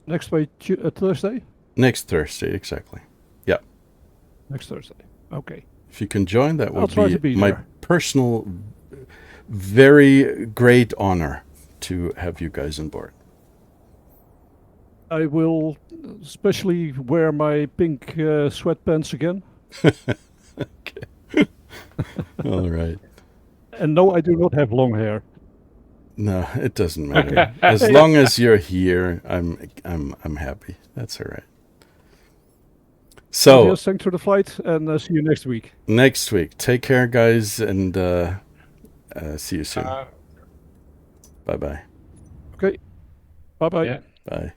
next Thursday? Next Thursday, exactly. Yeah. Next Thursday. Okay. If you can join, that would be my personal, very great honor to have you guys on board. I will especially wear my pink sweatpants again. Okay. All right. And no, I do not have long hair. No, it doesn't matter. As long as you're here, I'm happy. That's all right. So, thanks for the flight, and see you next week. Next week. Take care, guys, and see you soon. Bye-bye. Okay. Bye-bye. Yeah. Bye.